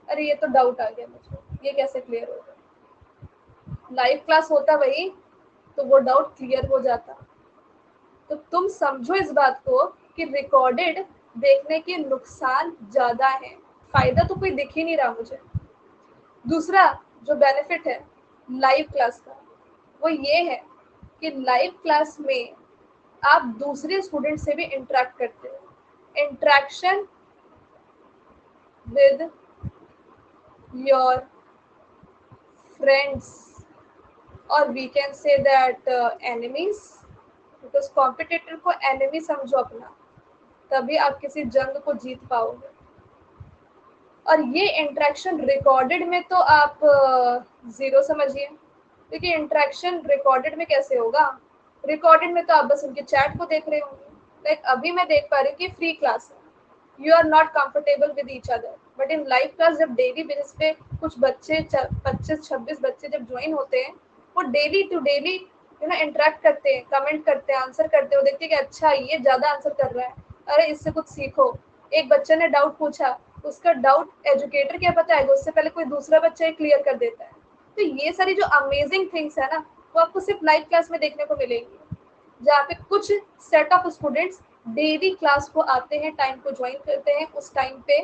अरे ये तो डाउट आ गया मुझे, ये कैसे क्लियर होगा। लाइव क्लास होता वही तो वो डाउट क्लियर हो जाता। तो तुम समझो इस बात को कि रिकॉर्डेड देखने के नुकसान ज्यादा है, फायदा तो कोई दिख ही नहीं रहा मुझे। दूसरा जो बेनिफिट है लाइव क्लास का, वो ये है कि लाइव क्लास में आप दूसरे स्टूडेंट से भी इंटरेक्ट करते हो। इंटरेक्शन विद योर फ्रेंड्स, और we can say that enemies, because competitor को एनिमी समझो अपना, तभी आप किसी जंग को जीत पाओगे। और ये इंटरेक्शन रिकॉर्डेड में तो आप जीरो समझिए, क्योंकि इंटरेक्शन रिकॉर्डेड में कैसे होगा। रिकॉर्डेड में तो आप बस उनके चैट को देख रहे होंगे। लाइक अभी मैं देख पा रही हूँ कि फ्री क्लास है, you are not comfortable with each other, but in live class जब डेली बेसिस पे कुछ बच्चे 25-26 बच्चे जब ज्वाइन होते हैं, वो डेली टू डेली इंटरेक्ट करते हैं, कमेंट करते हैं, आंसर करते हैं, वो देखते हैं कि अच्छा ये ज्यादा आंसर कर रहा है, अरे इससे कुछ सीखो। एक बच्चे ने डाउट पूछा, उसका डाउट एजुकेटर क्या बताएगा, उससे पहले कोई दूसरा बच्चा क्लियर कर देता है। तो ये सारी जो अमेजिंग थिंग्स है ना, वो आपको सिर्फ लाइव क्लास में देखने को मिलेंगी, जहाँ पे कुछ set of students daily class को आते हैं, टाइम को ज्वाइन करते हैं, उस टाइम पे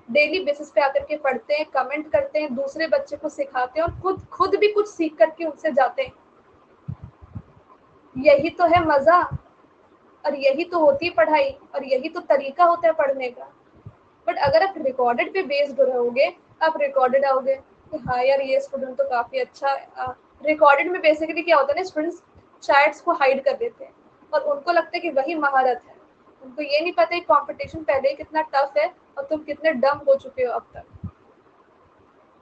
डेली बेसिस पे आकर के पढ़ते हैं, कमेंट करते हैं, दूसरे बच्चे को सिखाते हैं और खुद भी कुछ सीख करके उनसे जाते हैं। यही तो है मजा, और यही तो होती है पढ़ाई, और यही तो तरीका होता है पढ़ने का। बट अगर आप रिकॉर्डेड पे बेस्ड रहोगे, आप रिकॉर्डेड आओगे कि हाँ यार ये स्टूडेंट तो काफी अच्छा रिकॉर्डेड में बेसिकली क्या होता है ना, स्टूडेंट्स चैट्स को हाइड कर देते हैं और उनको लगता है कि वही महारत है। उनको ये नहीं पता कि कंपटीशन पहले ही कितना टफ है और तुम कितने डम हो चुके हो अब तक।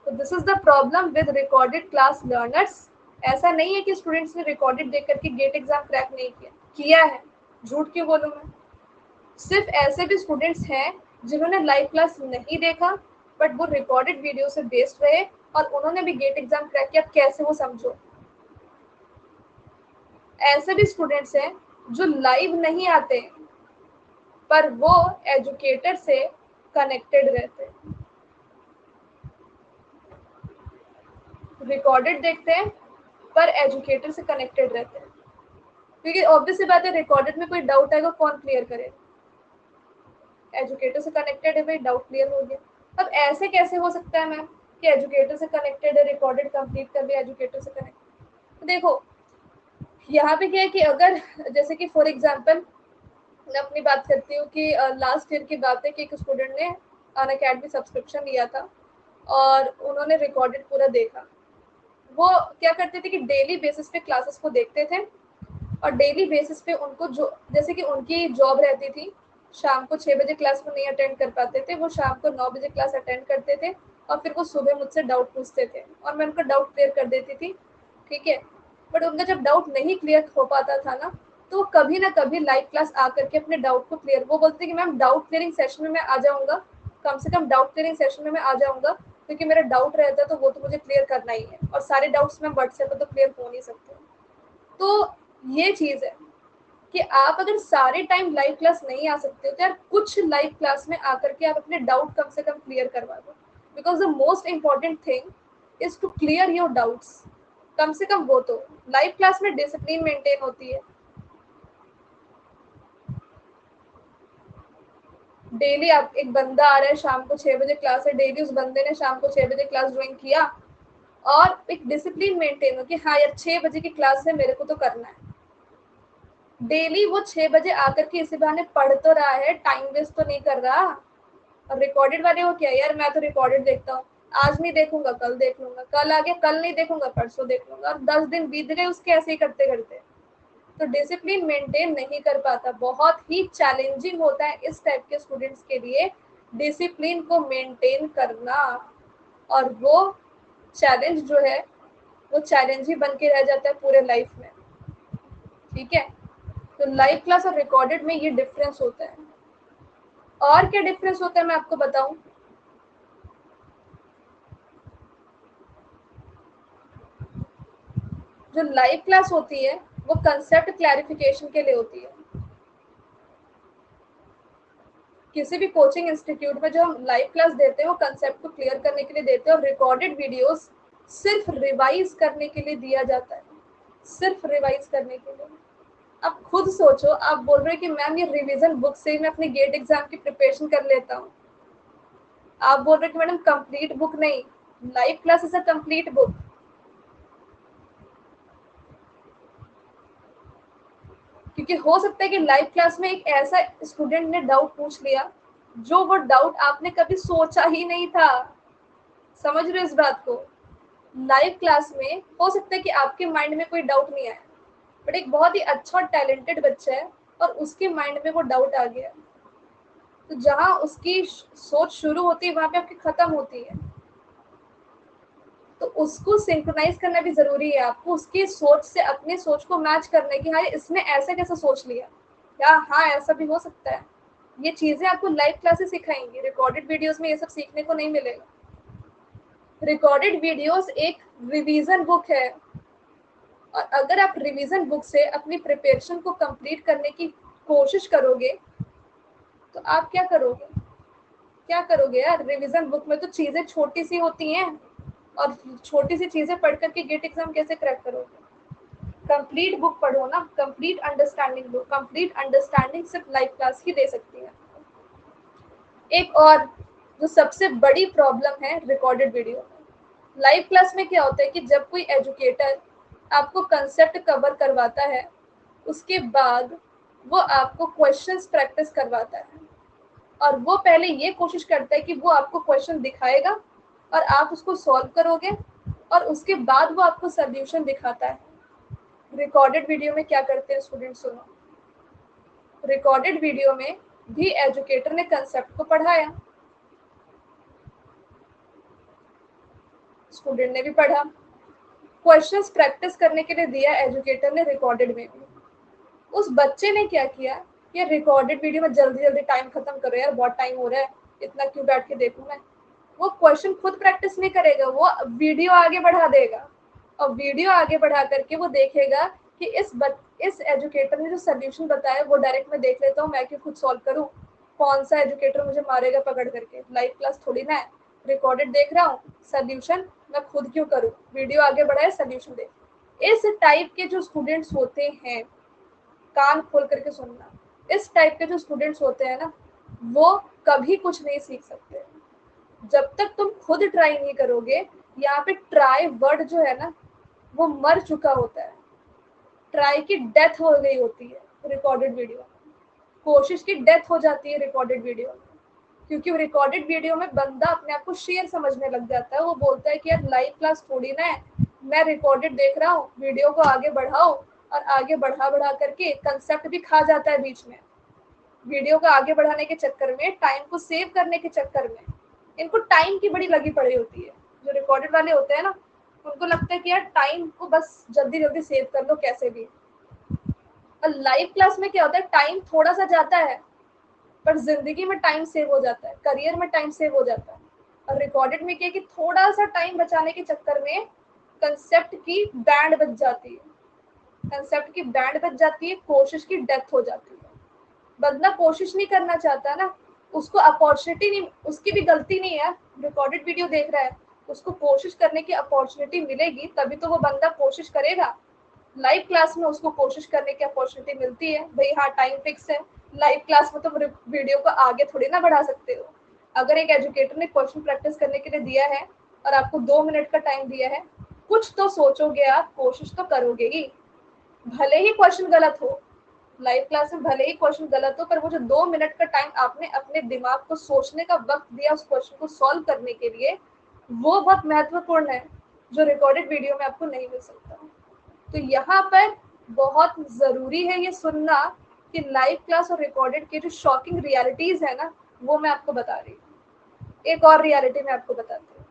तो this is the problem with recorded class learners. ऐसा नहीं है कि स्टूडेंट्स ने रिकॉर्डेड देख करके गेट एग्जाम क्रैक नहीं किया, किया है, झूठ क्यों बोलूं मैं। सिर्फ ऐसे भी स्टूडेंट्स हैं जिन्होंने लाइव क्लास नहीं देखा बट वो रिकॉर्डेड वीडियो से बेस्ड रहे और उन्होंने भी गेट एग्जाम क्रैक किया। कैसे, वो समझो। ऐसे भी स्टूडेंट्स हैं जो लाइव नहीं आते पर वो एजुकेटर से कनेक्टेड रहते हैं, रिकॉर्डेड देखते हैं पर एजुकेटर से कनेक्टेड रहते हैं। क्योंकि ऑब्वियस सी बात है, रिकॉर्डेड में कोई डाउट आएगा कौन क्लियर करेगा, एजुकेटर से कनेक्टेड है भाई, डाउट क्लियर हो गया। अब ऐसे कैसे हो सकता है मैम कि एजुकेटर से कनेक्टेड है, रिकॉर्डेड कंप्लीट कर लिया, एजुकेटर से कनेक्ट। तो देखो यहाँ पे क्या है कि अगर जैसे कि फॉर एग्जांपल मैं अपनी बात करती हूँ कि लास्ट ईयर की बात है कि एक स्टूडेंट ने अनअकैडमी सब्सक्रिप्शन लिया था और उन्होंने रिकॉर्डेड पूरा देखा। वो क्या करते थे कि डेली बेसिस पे क्लासेस को देखते थे और डेली बेसिस पे उनको जो जैसे कि उनकी जॉब रहती थी, शाम को 6 बजे क्लास को नहीं अटेंड कर पाते थे, वो शाम को 9 बजे क्लास अटेंड करते थे और फिर वो सुबह मुझसे डाउट पूछते थे और मैं उनका डाउट क्लियर कर देती थी, ठीक है। बट उनका जब डाउट नहीं क्लियर हो पाता था ना, तो कभी ना कभी लाइव क्लास आकर के अपने डाउट को क्लियर, वो बोलते कि मैम डाउट क्लियरिंग सेशन में मैं आ जाऊँगा, कम से कम डाउट क्लियरिंग सेशन में मैं आ जाऊँगा, क्योंकि मेरा डाउट रहता है तो वो तो मुझे क्लियर करना ही है और सारे डाउट्स मैम व्हाट्सएप पर तो क्लियर हो नहीं सकते। तो ये चीज़ है कि आप अगर सारे टाइम लाइव क्लास नहीं आ सकते हो तो यार कुछ लाइव क्लास में आकर के आप अपने डाउट कम से कम क्लियर करवा दो, because the most important thing is to clear your doubts. कम से कम वो तो लाइव क्लास में डिसिप्लिन मेंटेन होती है। डेली आप एक बंदा आ रहा है, शाम को 6 बजे क्लास है, डेली उस बंदे ने शाम को 6 बजे क्लास ज्वाइन किया और एक डिसिप्लिन मेंटेन हो कि हाँ यार 6 बजे की क्लास है, मेरे को तो करना है। डेली वो 6 बजे आकर के इसी बहाने पढ़ तो रहा है, टाइम वेस्ट तो नहीं कर रहा। और रिकॉर्डेड वाले को क्या यार, मैं तो रिकॉर्डेड देखता हूँ, आज नहीं देखूंगा कल देख लूंगा, कल आगे कल नहीं देखूंगा परसों देख लूंगा, और 10 दिन बीत गए उसके ऐसे ही करते करते। तो डिसिप्लिन मेंटेन नहीं कर पाता, बहुत ही चैलेंजिंग होता है इस टाइप के स्टूडेंट्स के लिए डिसिप्लिन को मेंटेन करना। और वो चैलेंज जो है वो चैलेंज ही बन के रह जाता है पूरे लाइफ में, ठीक है। तो लाइव क्लास और रिकॉर्डेड में ये डिफरेंस होता है। और क्या डिफरेंस होता है मैं आपको बताऊं। जो लाइव क्लास होती है वो कंसेप्ट क्लैरिफिकेशन के लिए होती है। किसी भी कोचिंग इंस्टीट्यूट में जो हम लाइव क्लास देते हैं वो कंसेप्ट को क्लियर करने के लिए देते हैं, और रिकॉर्डेड वीडियोस सिर्फ रिवाइज करने के लिए दिया जाता है, सिर्फ रिवाइज करने के लिए। आप खुद सोचो, आप बोल रहे हो कि मैम ये रिवीजन बुक से ही मैं अपने गेट एग्जाम की प्रिपरेशन कर लेता हूँ। आप बोल रहे हो कि मैडम कंप्लीट बुक नहीं, live class is a complete book. क्योंकि हो सकता है कि लाइव क्लास में एक ऐसा स्टूडेंट ने डाउट पूछ लिया जो वो डाउट आपने कभी सोचा ही नहीं था। समझ रहे हो इस बात को। लाइव क्लास में हो सकता है कि आपके माइंड में कोई डाउट नहीं आया, बट एक बहुत ही अच्छा और टैलेंटेड बच्चा है और उसके माइंड में वो डाउट आ गया, तो जहां उसकी सोच शुरू होती है वहां पे आपकी खत्म होती है। तो उसको सिंक्रोनाइज करना भी जरूरी है, आपको उसकी सोच से अपनी सोच को मैच करना है कि हाँ इसने ऐसा कैसे सोच लिया, या हाँ ऐसा भी हो सकता है। ये चीजें आपको लाइव क्लासेस सिखाएंगी, रिकॉर्डेड वीडियोस में ये सब सीखने को नहीं मिलेगा। रिकॉर्डेड वीडियोस एक रिवीजन बुक है, और अगर आप रिवीजन बुक से अपनी प्रिपरेशन को कंप्लीट करने की कोशिश करोगे तो आप क्या करोगे, क्या करोगे यार। रिवीजन बुक में तो चीजें छोटी सी होती हैं और छोटी सी चीजें पढ़ करके गेट एग्जाम कैसे क्रैक करोगे। कंप्लीट बुक पढ़ो ना, कंप्लीट अंडरस्टैंडिंग लो, कंप्लीट अंडरस्टैंडिंग सिर्फ लाइव क्लास ही दे सकती है। एक और जो सबसे बड़ी प्रॉब्लम है रिकॉर्डेड वीडियो में, लाइव क्लास में क्या होता है कि जब कोई एजुकेटर आपको कंसेप्ट कवर करवाता है उसके बाद वो आपको क्वेश्चंस प्रैक्टिस करवाता है, और वो पहले ये कोशिश करता है कि वो आपको क्वेश्चन दिखाएगा और आप उसको सॉल्व करोगे, और उसके बाद वो आपको सोल्यूशन दिखाता है। रिकॉर्डेड वीडियो में क्या करते हैं स्टूडेंट, सुनो। रिकॉर्डेड वीडियो में भी एजुकेटर ने कंसेप्ट को पढ़ाया, स्टूडेंट ने भी पढ़ा, क्वेश्चंस प्रैक्टिस करने के लिए दिया एजुकेटर ने रिकॉर्डेड में भी। उस बच्चे ने क्या किया, ये रिकॉर्डेड वीडियो में जल्दी जल्दी टाइम खत्म करो यार, बहुत टाइम हो रहा है, इतना क्यों बैठ के देखूं मैं। वो क्वेश्चन खुद प्रैक्टिस नहीं करेगा, वो वीडियो आगे बढ़ा देगा और वीडियो आगे बढ़ा करके वो देखेगा कि इस एजुकेटर ने जो सोल्यूशन बताया वो डायरेक्ट मैं देख लेता हूँ, मैं क्यों खुद सॉल्व करूँ, कौन सा एजुकेटर मुझे मारेगा पकड़ करके, लाइव क्लास थोड़ी ना है, रिकॉर्डेड देख रहा हूँ, सोल्यूशन मैं खुद क्यों करूँ, वीडियो आगे बढ़ाए सोल्यूशन दे। इस टाइप के जो स्टूडेंट्स होते हैं, कान खोल करके सुनना, इस टाइप के जो स्टूडेंट्स होते हैं ना, वो कभी कुछ नहीं सीख सकते जब तक तुम खुद ट्राई नहीं करोगे। यहाँ पे ट्राई वर्ड जो है ना वो मर चुका होता है, ट्राई की डेथ हो गई होती है रिकॉर्डेड वीडियो में, कोशिश की डेथ हो जाती है रिकॉर्डेड वीडियो में, क्योंकि रिकॉर्डेड वीडियो में बंदा अपने आप को शेयर समझने लग जाता है। वो बोलता है कि यार लाइव क्लास थोड़ी ना है, मैं रिकॉर्डेड देख रहा हूँ, वीडियो को आगे बढ़ाओ, और आगे बढ़ा बढ़ा करके कंसेप्ट भी खा जाता है बीच में। वीडियो को आगे बढ़ाने के चक्कर में, टाइम को सेव करने के चक्कर में, इनको टाइम की बड़ी लगी पड़ी होती है। जो रिकॉर्डेड वाले होते हैं ना, उनको लगता है कि यार टाइम को बस जल्दी जल्दी सेव कर लो कैसे भी। और लाइव क्लास में क्या होता है, टाइम थोड़ा सा जाता है पर जिंदगी में टाइम सेव हो जाता है, करियर में टाइम सेव हो जाता है। और रिकॉर्डेड में क्या है कि थोड़ा सा टाइम बचाने के चक्कर में कंसेप्ट की बैंड बच जाती है, कंसेप्ट की बैंड बच जाती है, कोशिश की डेथ हो जाती है। बंदा कोशिश नहीं करना चाहता ना, उसको अपॉर्चुनिटी नहीं, उसकी भी गलती नहीं है, रिकॉर्डेड वीडियो देख रहा है, उसको कोशिश करने की अपॉर्चुनिटी मिलेगी तभी तो वो बंदा कोशिश करेगा। लाइव क्लास में उसको कोशिश करने की अपॉर्चुनिटी मिलती है, भाई हाँ टाइम फिक्स है, लाइव क्लास में तुम वीडियो को आगे थोड़ी ना बढ़ा सकते हो। अगर एक एजुकेटर ने क्वेश्चन प्रैक्टिस करने के लिए दिया है और आपको 2 मिनट का टाइम दिया है, कुछ तो सोचोगे आप, कोशिश तो करोगे ही, भले ही क्वेश्चन गलत हो। लाइव क्लास में भले ही क्वेश्चन गलत हो, पर वो जो 2 मिनट का टाइम आपने अपने दिमाग को सोचने का वक्त दिया उस क्वेश्चन को सॉल्व करने के लिए, वो बहुत महत्वपूर्ण है, जो रिकॉर्डेड वीडियो में आपको नहीं मिल सकता। तो यहाँ पर बहुत जरूरी है ये सुनना कि लाइव क्लास और रिकॉर्डेड के जो शॉकिंग रियलिटीज है ना, वो मैं आपको बता रही हूँ। एक और रियलिटी मैं आपको बताती हूँ।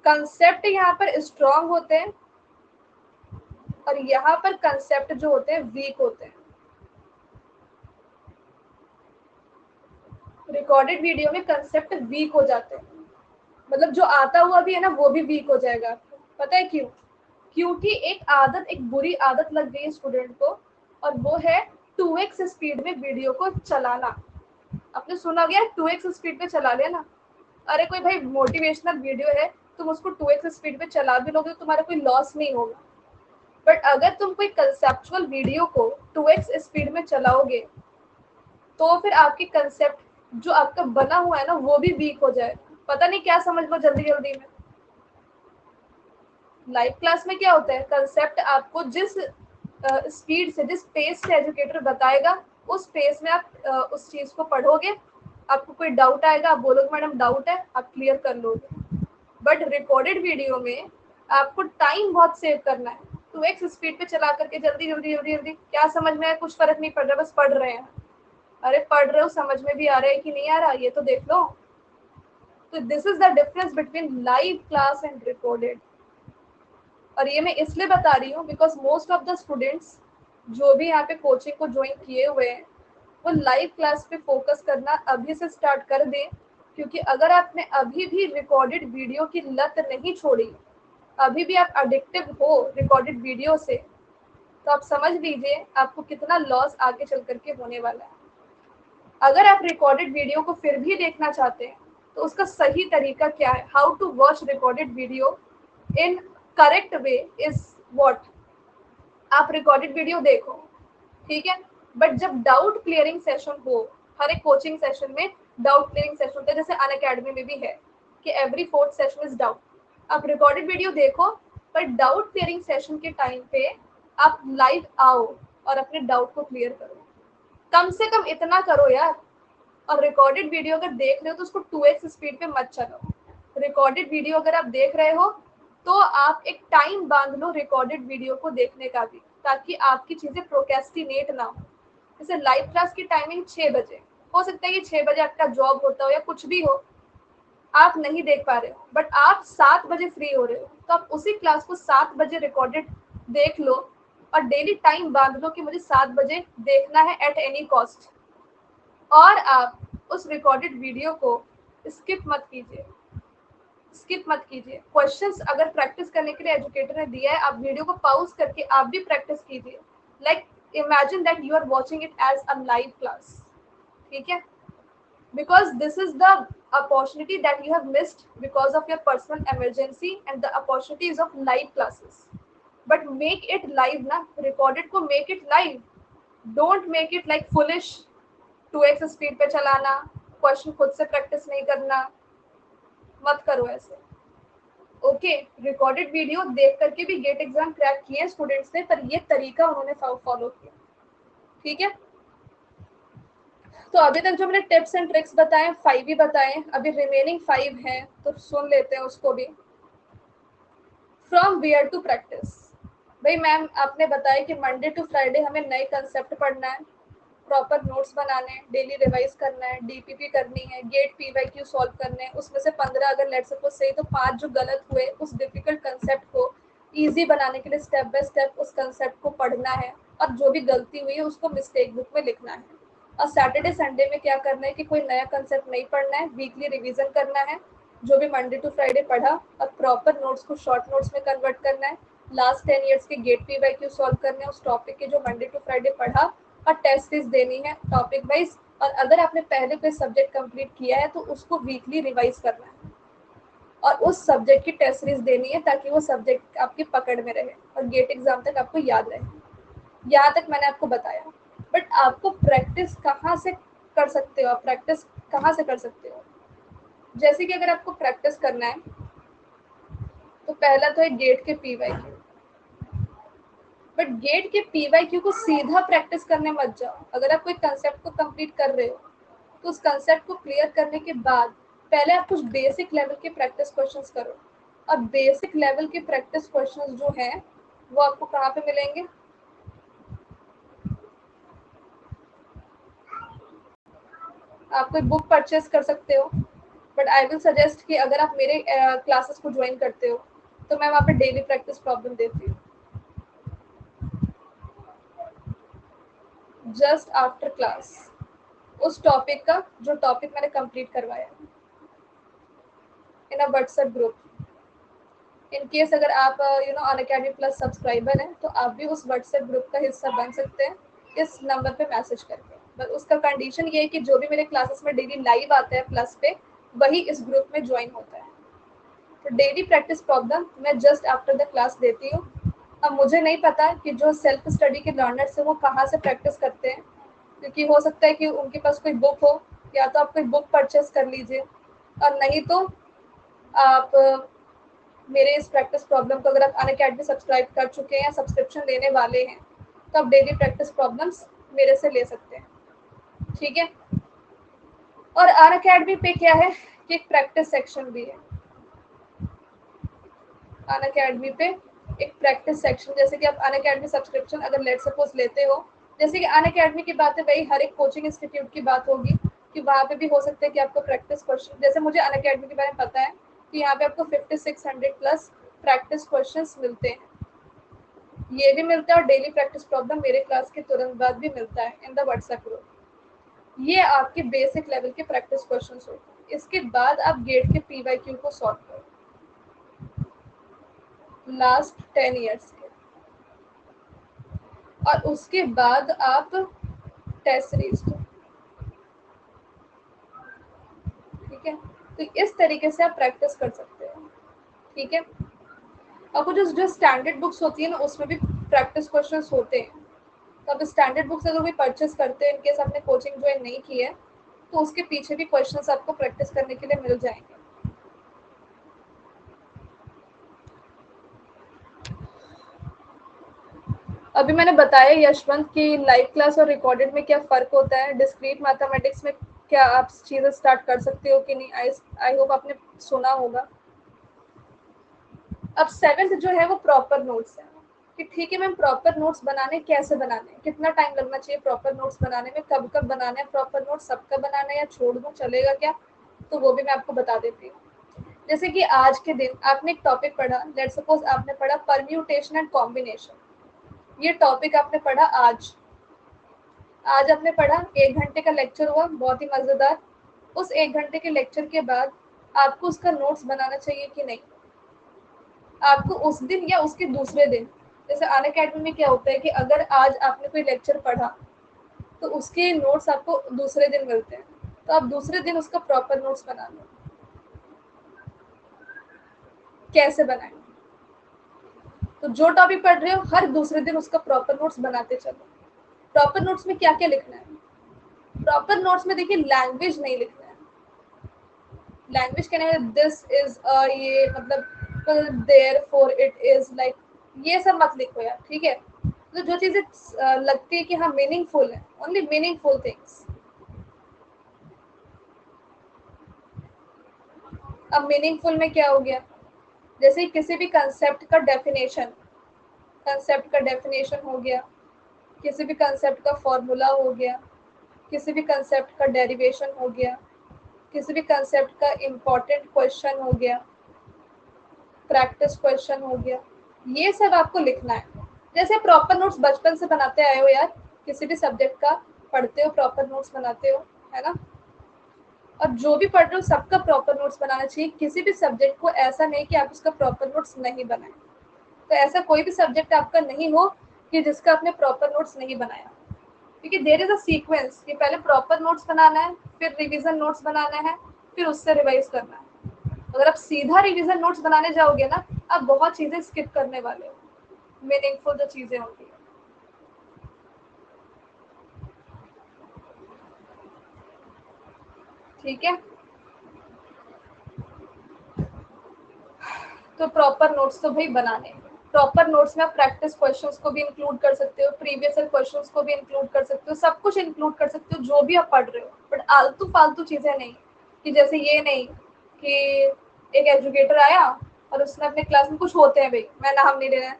कंसेप्ट यहाँ पर स्ट्रांग होते हैं और यहाँ पर कंसेप्ट जो होते हैं वीक होते हैं। रिकॉर्डेड वीडियो में कंसेप्ट वीक हो जाते हैं, मतलब जो आता हुआ भी है ना वो भी वीक हो जाएगा आपको। पता है क्यों? क्योंकि एक आदत, एक बुरी आदत लग गई है स्टूडेंट को, और वो है 2x स्पीड में वीडियो को चलाना। आपने सुना गया 2x स्पीड पे चला लिया ना, अरे कोई भाई मोटिवेशनल वीडियो है, तुम उसको 2x स्पीड पे चला भी लोगे तो तुम्हारा कोई लॉस नहीं होगा। बट अगर तुम कोई कंसेप्चुअल वीडियो को 2x स्पीड में चलाओगे तो फिर आपकी कंसेप्ट जो आपका बना हुआ है ना वो भी वीक हो जाएगा। पता नहीं क्या समझ लो जल्दी जल्दी में। लाइव क्लास में क्या होता है, कंसेप्ट आपको जिस स्पीड से, जिस पेस से एजुकेटर बताएगा, उस पेस में आप उस चीज को पढ़ोगे, आपको कोई डाउट आएगा, आप बोलोगे मैडम डाउट है, आप क्लियर कर लोगे। बट रिकॉर्डेड वीडियो में आपको टाइम बहुत सेव करना है, 2x स्पीड पे चला करके जल्दी जल्दी जल्दी जल्दी, क्या समझ में आया, कुछ फर्क नहीं पड़ रहा, बस पढ़ रहे हैं। अरे पढ़ रहे हो, समझ में भी आ रहा है कि नहीं आ रहा, ये तो देख लो। तो this is the difference between live class and recorded. और ये मैं इसलिए बता रही हूँ because most of the students जो भी यहाँ पे कोचिंग को ज्वाइन किए हुए हैं वो लाइव क्लास पे फोकस करना अभी से स्टार्ट कर दें, क्योंकि अगर आपने अभी भी रिकॉर्डेड वीडियो की लत नहीं छोड़ी, अभी भी आप एडिक्टिव हो रिकॉर्डेड वीडियो से, तो आप समझ लीजिए आपको कितना लॉस आगे चल करके होने वाला है। अगर आप रिकॉर्डेड वीडियो को फिर भी देखना चाहते हैं तो उसका सही तरीका क्या है, how to watch recorded video in correct way is what, आप रिकॉर्डेड वीडियो देखो, ठीक है, बट जब डाउट क्लियरिंग सेशन हो, हर एक कोचिंग सेशन में डाउट क्लियरिंग सेशन होता है, जैसे अनअकैडमी में भी है कि every 4th session is doubt, आप रिकॉर्डेड वीडियो देखो, पर डाउट क्लियरिंग सेशन के टाइम पे आप लाइव आओ और अपने डाउट को क्लियर करो। कम से कम इतना करो यार। और रिकॉर्डेड वीडियो अगर देख रहे हो तो उसको 2x स्पीड पे मत चलाओ। रिकॉर्डेड वीडियो अगर आप देख रहे हो तो आप एक टाइम बांध लो रिकॉर्डेड वीडियो को देखने का भी, ताकि आपकी चीजें प्रोक्रेस्टिनेट ना हो। जैसे लाइव क्लास की टाइमिंग 6 बजे, हो सकता है कि 6 बजे आपका जॉब होता हो या कुछ भी हो, आप नहीं देख पा रहे हो, बट आप 7 बजे फ्री हो रहे हो, तो आप उसी क्लास को 7 बजे रिकॉर्डेड देख लो और डेली टाइम बांध लो कि मुझे 7 बजे देखना है एट एनी कॉस्ट। और आप उस रिकॉर्डेड वीडियो को स्किप मत कीजिए, स्किप मत कीजिए। क्वेश्चंस अगर प्रैक्टिस करने के लिए एजुकेटर ने दिया है, आप वीडियो को पॉज करके आप भी प्रैक्टिस कीजिए। Like imagine that you are watching it as a live class, ठीक है? Because this is the opportunity that you have missed because of your personal emergency and the opportunities of live classes. But make it live na, recorded को make it live. Don't make it like foolish 2x speed पे चलाना, question खुद से practice नहीं करना, मत करो ऐसे। ओके, रिकॉर्डेड वीडियो देख करके भी गेट एग्जाम क्रैक किए स्टूडेंट्स ने, पर ये तरीका उन्होंने फॉलो किया, ठीक है? तो अभी तक जो मैंने टिप्स एंड ट्रिक्स बताए 5 ही बताए, अभी रिमेनिंग 5 हैं, तो सुन लेते हैं उसको भी। From where to practice. भाई मैम आपने बताया कि मंडे टू फ्राइडे हमें नए कंसेप्ट पढ़ना है, प्रॉपर नोट्स बनाने हैं, डेली रिवाइज करना है, डीपीपी करनी है, गेट पीवाईक्यू सॉल्व करने हैं, उसमें से 15 अगर लेट सपोज सही तो 5 जो गलत हुए, उस डिफिकल्ट कंसेप्ट को ईजी बनाने के लिए स्टेप बाय स्टेप उस कंसेप्ट को पढ़ना है, और जो भी गलती हुई है उसको मिस्टेक बुक में लिखना है। और सैटरडे संडे में क्या करना है कि कोई नया कंसेप्ट नहीं पढ़ना है, वीकली रिवीजन करना है जो भी मंडे टू फ्राइडे पढ़ा, और प्रॉपर नोट्स को शॉर्ट नोट्स में कन्वर्ट करना है। लास्ट 10 ईयर्स के गेट पीवाईक्यू सॉल्व करने हैं उस टॉपिक के जो मंडे टू फ्राइडे पढ़ा, और टेस्ट सीरीज देनी है टॉपिक वाइज। और अगर आपने पहले कोई सब्जेक्ट कंप्लीट किया है तो उसको वीकली रिवाइज करना है और उस सब्जेक्ट की टेस्ट सीरीज देनी है, ताकि वो सब्जेक्ट आपकी पकड़ में रहे और गेट एग्जाम तक आपको याद रहे। यहाँ तक मैंने आपको बताया, बट आपको प्रैक्टिस कहाँ से कर सकते हो, आप प्रैक्टिस कहाँ से कर सकते हो? जैसे कि अगर आपको प्रैक्टिस करना है तो पहला तो है गेट के पीवाईक्यू, बट गेट के पीवाईक्यू को सीधा प्रैक्टिस करने मत जाओ। अगर आप कोई कंसेप्ट को कंप्लीट कर रहे हो तो उस कंसेप्ट को क्लियर करने के बाद पहले आप कुछ बेसिक लेवल के प्रैक्टिस क्वेश्चंस करो। और बेसिक लेवल के प्रैक्टिस क्वेश्चंस जो हैं वो आपको कहाँ पे मिलेंगे? आप कोई बुक परचेस कर सकते हो, बट आई विल सजेस्ट कि अगर आप मेरे क्लासेस को ज्वाइन करते हो तो मैं वहाँ पे डेली प्रैक्टिस प्रॉब्लम देती हूँ जस्ट आफ्टर क्लास, उस टॉपिक का जो टॉपिक मैंने कंप्लीट करवाया in a WhatsApp group. In case अगर आप अनअकैडमी प्लस सब्सक्राइबर हैं तो आप भी उस व्हाट्सएप ग्रुप का हिस्सा बन सकते हैं इस नंबर पे मैसेज करके। बस उसका कंडीशन ये है कि जो भी मेरे क्लासेस में डेली लाइव आता है प्लस पे, वही इस ग्रुप में ज्वाइन होता है। तो डेली प्रैक्टिस प्रॉब्लम मैं जस्ट आफ्टर द क्लास देती हूँ। अब मुझे नहीं पता कि जो सेल्फ स्टडी के लर्नर्स है वो कहाँ से प्रैक्टिस करते हैं, क्योंकि हो सकता है कि उनके पास कोई बुक हो, या तो आप कोई बुक परचेस कर लीजिए, और नहीं तो आप मेरे इस प्रैक्टिस प्रॉब्लम को, अगर आप अनअकैडमी सब्सक्राइब कर चुके हैं या सब्सक्रिप्शन लेने वाले हैं, तो आप डेली प्रैक्टिस प्रॉब्लम्स मेरे से ले सकते हैं, ठीक है? और अनअकैडमी पे क्या है कि एक प्रैक्टिस सेक्शन भी है। अनअकैडमी पे एक प्रैक्टिस सेक्शन, जैसे कि आप अनअकैडमी सब्सक्रिप्शन अगर लेट सपोज लेते हो, जैसे कि अनअकैडमी की बात है वही हर एक कोचिंग इंस्टीट्यूट की बात होगी कि वहाँ पे भी हो सकता है कि आपको प्रैक्टिस क्वेश्चन, जैसे मुझे अनअकैडमी के बारे में पता है कि यहाँ पे आपको 5600 प्लस प्रैक्टिस क्वेश्चंस मिलते हैं, ये भी मिलता है, और डेली प्रैक्टिस प्रॉब्लम मेरे क्लास के तुरंत बाद भी मिलता है इन द व्हाट्सएप ग्रुप। ये आपके बेसिक लेवल के प्रैक्टिस क्वेश्चंस होते हैं। इसके बाद आप गेट के पीवाईक्यू को सॉल्व करो लास्ट 10 ईयर्स के, और उसके बाद आप टेस्ट सीरीज को, ठीक है? तो इस तरीके से आप प्रैक्टिस कर सकते हो, ठीक है? और कुछ जो स्टैंडर्ड बुक्स होती है ना, उसमें भी प्रैक्टिस क्वेश्चंस होते हैं, तो आप स्टैंडर्ड बुक्स अगर भी परचेस करते हैं, इनकेस आपने कोचिंग ज्वाइन नहीं की है, तो उसके पीछे भी क्वेश्चंस आपको प्रैक्टिस करने के लिए मिल जाएंगे। अभी मैंने बताया यशवंत की लाइव क्लास और रिकॉर्डेड में क्या फ़र्क होता है, डिस्क्रीट मैथमेटिक्स में क्या आप चीज़ें स्टार्ट कर सकते हो कि नहीं। आई होप आपने सुना होगा। अब 7th जो है वो प्रॉपर नोट्स है कि ठीक है मैम प्रॉपर नोट्स बनाने कैसे बनाने हैं, कितना टाइम लगना चाहिए प्रॉपर नोट्स बनाने में, कब कब बनाना है प्रॉपर नोट्स, सबका बनाना है या छोड़ दूँ चलेगा क्या, तो वो भी मैं आपको बता देती हूँ। जैसे कि आज के दिन आपने एक टॉपिक पढ़ा, लेट सपोज आपने पढ़ा परम्यूटेशन एंड कॉम्बिनेशन, ये टॉपिक आपने पढ़ा आज आपने पढ़ा, 1 घंटे का लेक्चर हुआ बहुत ही मजेदार। उस 1 घंटे के लेक्चर के बाद आपको उसका नोट्स बनाना चाहिए कि नहीं, आपको उस दिन या उसके दूसरे दिन, जैसे अनअकैडमी में क्या होता है कि अगर आज आपने कोई लेक्चर पढ़ा तो उसके नोट्स आपको दूसरे दिन मिलते हैं, तो आप दूसरे दिन उसका प्रॉपर नोट्स बना लो। कैसे बनाएं, तो जो टॉपिक पढ़ रहे हो हर दूसरे दिन उसका प्रॉपर नोट्स बनाते चलो। प्रॉपर नोट्स में क्या क्या लिखना है, प्रॉपर नोट्स में देखिए लैंग्वेज नहीं लिखना है, लैंग्वेज कहने में दिस इज ये मतलब therefore it is like, ये सब मत लिखो यार, ठीक है। तो जो चीजें लगती है कि हाँ मीनिंगफुल है, ओनली मीनिंगफुल थिंग्स। अब मीनिंगफुल में क्या हो गया, जैसे किसी भी कंसेप्ट का डेफिनेशन हो गया, किसी भी कंसेप्ट का फॉर्मूला हो गया, किसी भी कंसेप्ट का डेरिवेशन हो गया, किसी भी कंसेप्ट का इम्पोर्टेंट क्वेश्चन हो गया, प्रैक्टिस क्वेश्चन हो गया, ये सब आपको लिखना है। जैसे प्रॉपर नोट्स बचपन से बनाते आए हो यार, किसी भी सब्जेक्ट का पढ़ते हो प्रॉपर नोट्स बनाते हो, है ना। और जो भी पढ़ रहे हो सबका प्रॉपर नोट्स बनाना चाहिए, किसी भी सब्जेक्ट को ऐसा नहीं कि आप उसका प्रॉपर नोट्स नहीं बनाए। तो ऐसा कोई भी सब्जेक्ट आपका नहीं हो कि जिसका आपने प्रॉपर नोट्स नहीं बनाया, क्योंकि देयर इज अ सीक्वेंस कि पहले प्रॉपर नोट्स बनाना है, फिर रिवीजन नोट्स बनाना है, फिर उससे रिवाइज करना है। अगर आप सीधा रिवीजन नोट्स बनाने जाओगे ना, आप बहुत चीजें स्किप करने वाले हो, मीनिंगफुल जो चीजें होती है। ठीक है, तो प्रॉपर नोट्स तो भाई बनाने, प्रॉपर नोट्स में आप प्रैक्टिस क्वेश्चंस को भी इंक्लूड कर सकते हो, प्रीवियस ईयर क्वेश्चंस को भी इंक्लूड कर सकते हो, सब कुछ इंक्लूड कर सकते हो जो भी आप पढ़ रहे हो, बट आलतू फालतू चीजें नहीं। कि जैसे ये नहीं कि एक एजुकेटर आया और उसने अपने क्लास में, कुछ होते हैं भाई मैं नाम नहीं ले रहा,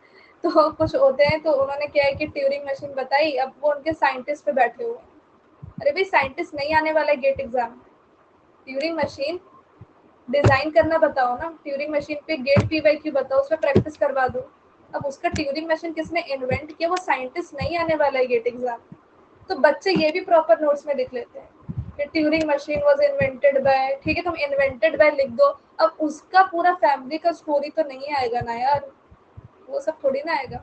तो कुछ होते हैं तो उन्होंने क्या है कि ट्यूरिंग मशीन बताई, अब वो उनके साइंटिस्ट पे बैठे हुए। अरे भाई साइंटिस्ट नहीं आने वाला है गेट एग्जाम में, ट्यूरिंग मशीन डिजाइन करना बताओ ना, ट्यूरिंग मशीन पे गेट पीवाईक्यू बताओ, उस पर प्रैक्टिस करवा दो। अब उसका ट्यूरिंग मशीन किसने इन्वेंट किया, वो साइंटिस्ट नहीं आने वाला है गेट एग्जाम में। तो बच्चे ये भी प्रॉपर नोट्स में लिख लेते हैं कि Turing machine was invented by, ठीक है तुम इन्वेंटेड बाय लिख दो, अब उसका पूरा फैमिली का स्टोरी तो नहीं आएगा ना यार, वो सब थोड़ी ना आएगा।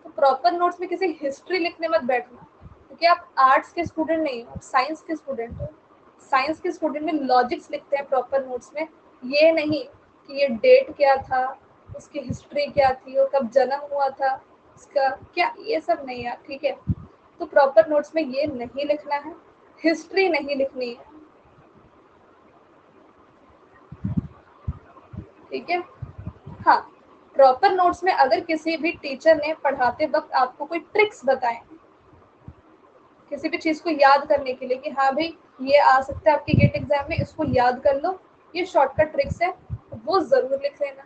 तो प्रॉपर नोट्स में किसी हिस्ट्री लिखने मत बैठना, क्योंकि आप आर्ट्स के स्टूडेंट नहीं हो, आप साइंस के स्टूडेंट हो। साइंस के स्टूडेंट में लॉजिक्स लिखते हैं प्रॉपर नोट्स में, ये नहीं कि ये डेट क्या था, उसकी हिस्ट्री क्या थी, वो कब जन्म हुआ था, उसका क्या, ये सब नहीं यार, ठीक है। तो प्रॉपर नोट्स में ये नहीं लिखना है, हिस्ट्री नहीं लिखनी है, ठीक है। हाँ, प्रॉपर नोट्स में अगर किसी भी टीचर ने पढ़ाते वक्त आपको कोई ट्रिक्स बताए किसी भी चीज को याद करने के लिए कि हाँ भाई ये आ सकता है आपके गेट एग्जाम में, इसको याद कर लो, ये शॉर्टकट ट्रिक्स है, वो जरूर लिख लेना।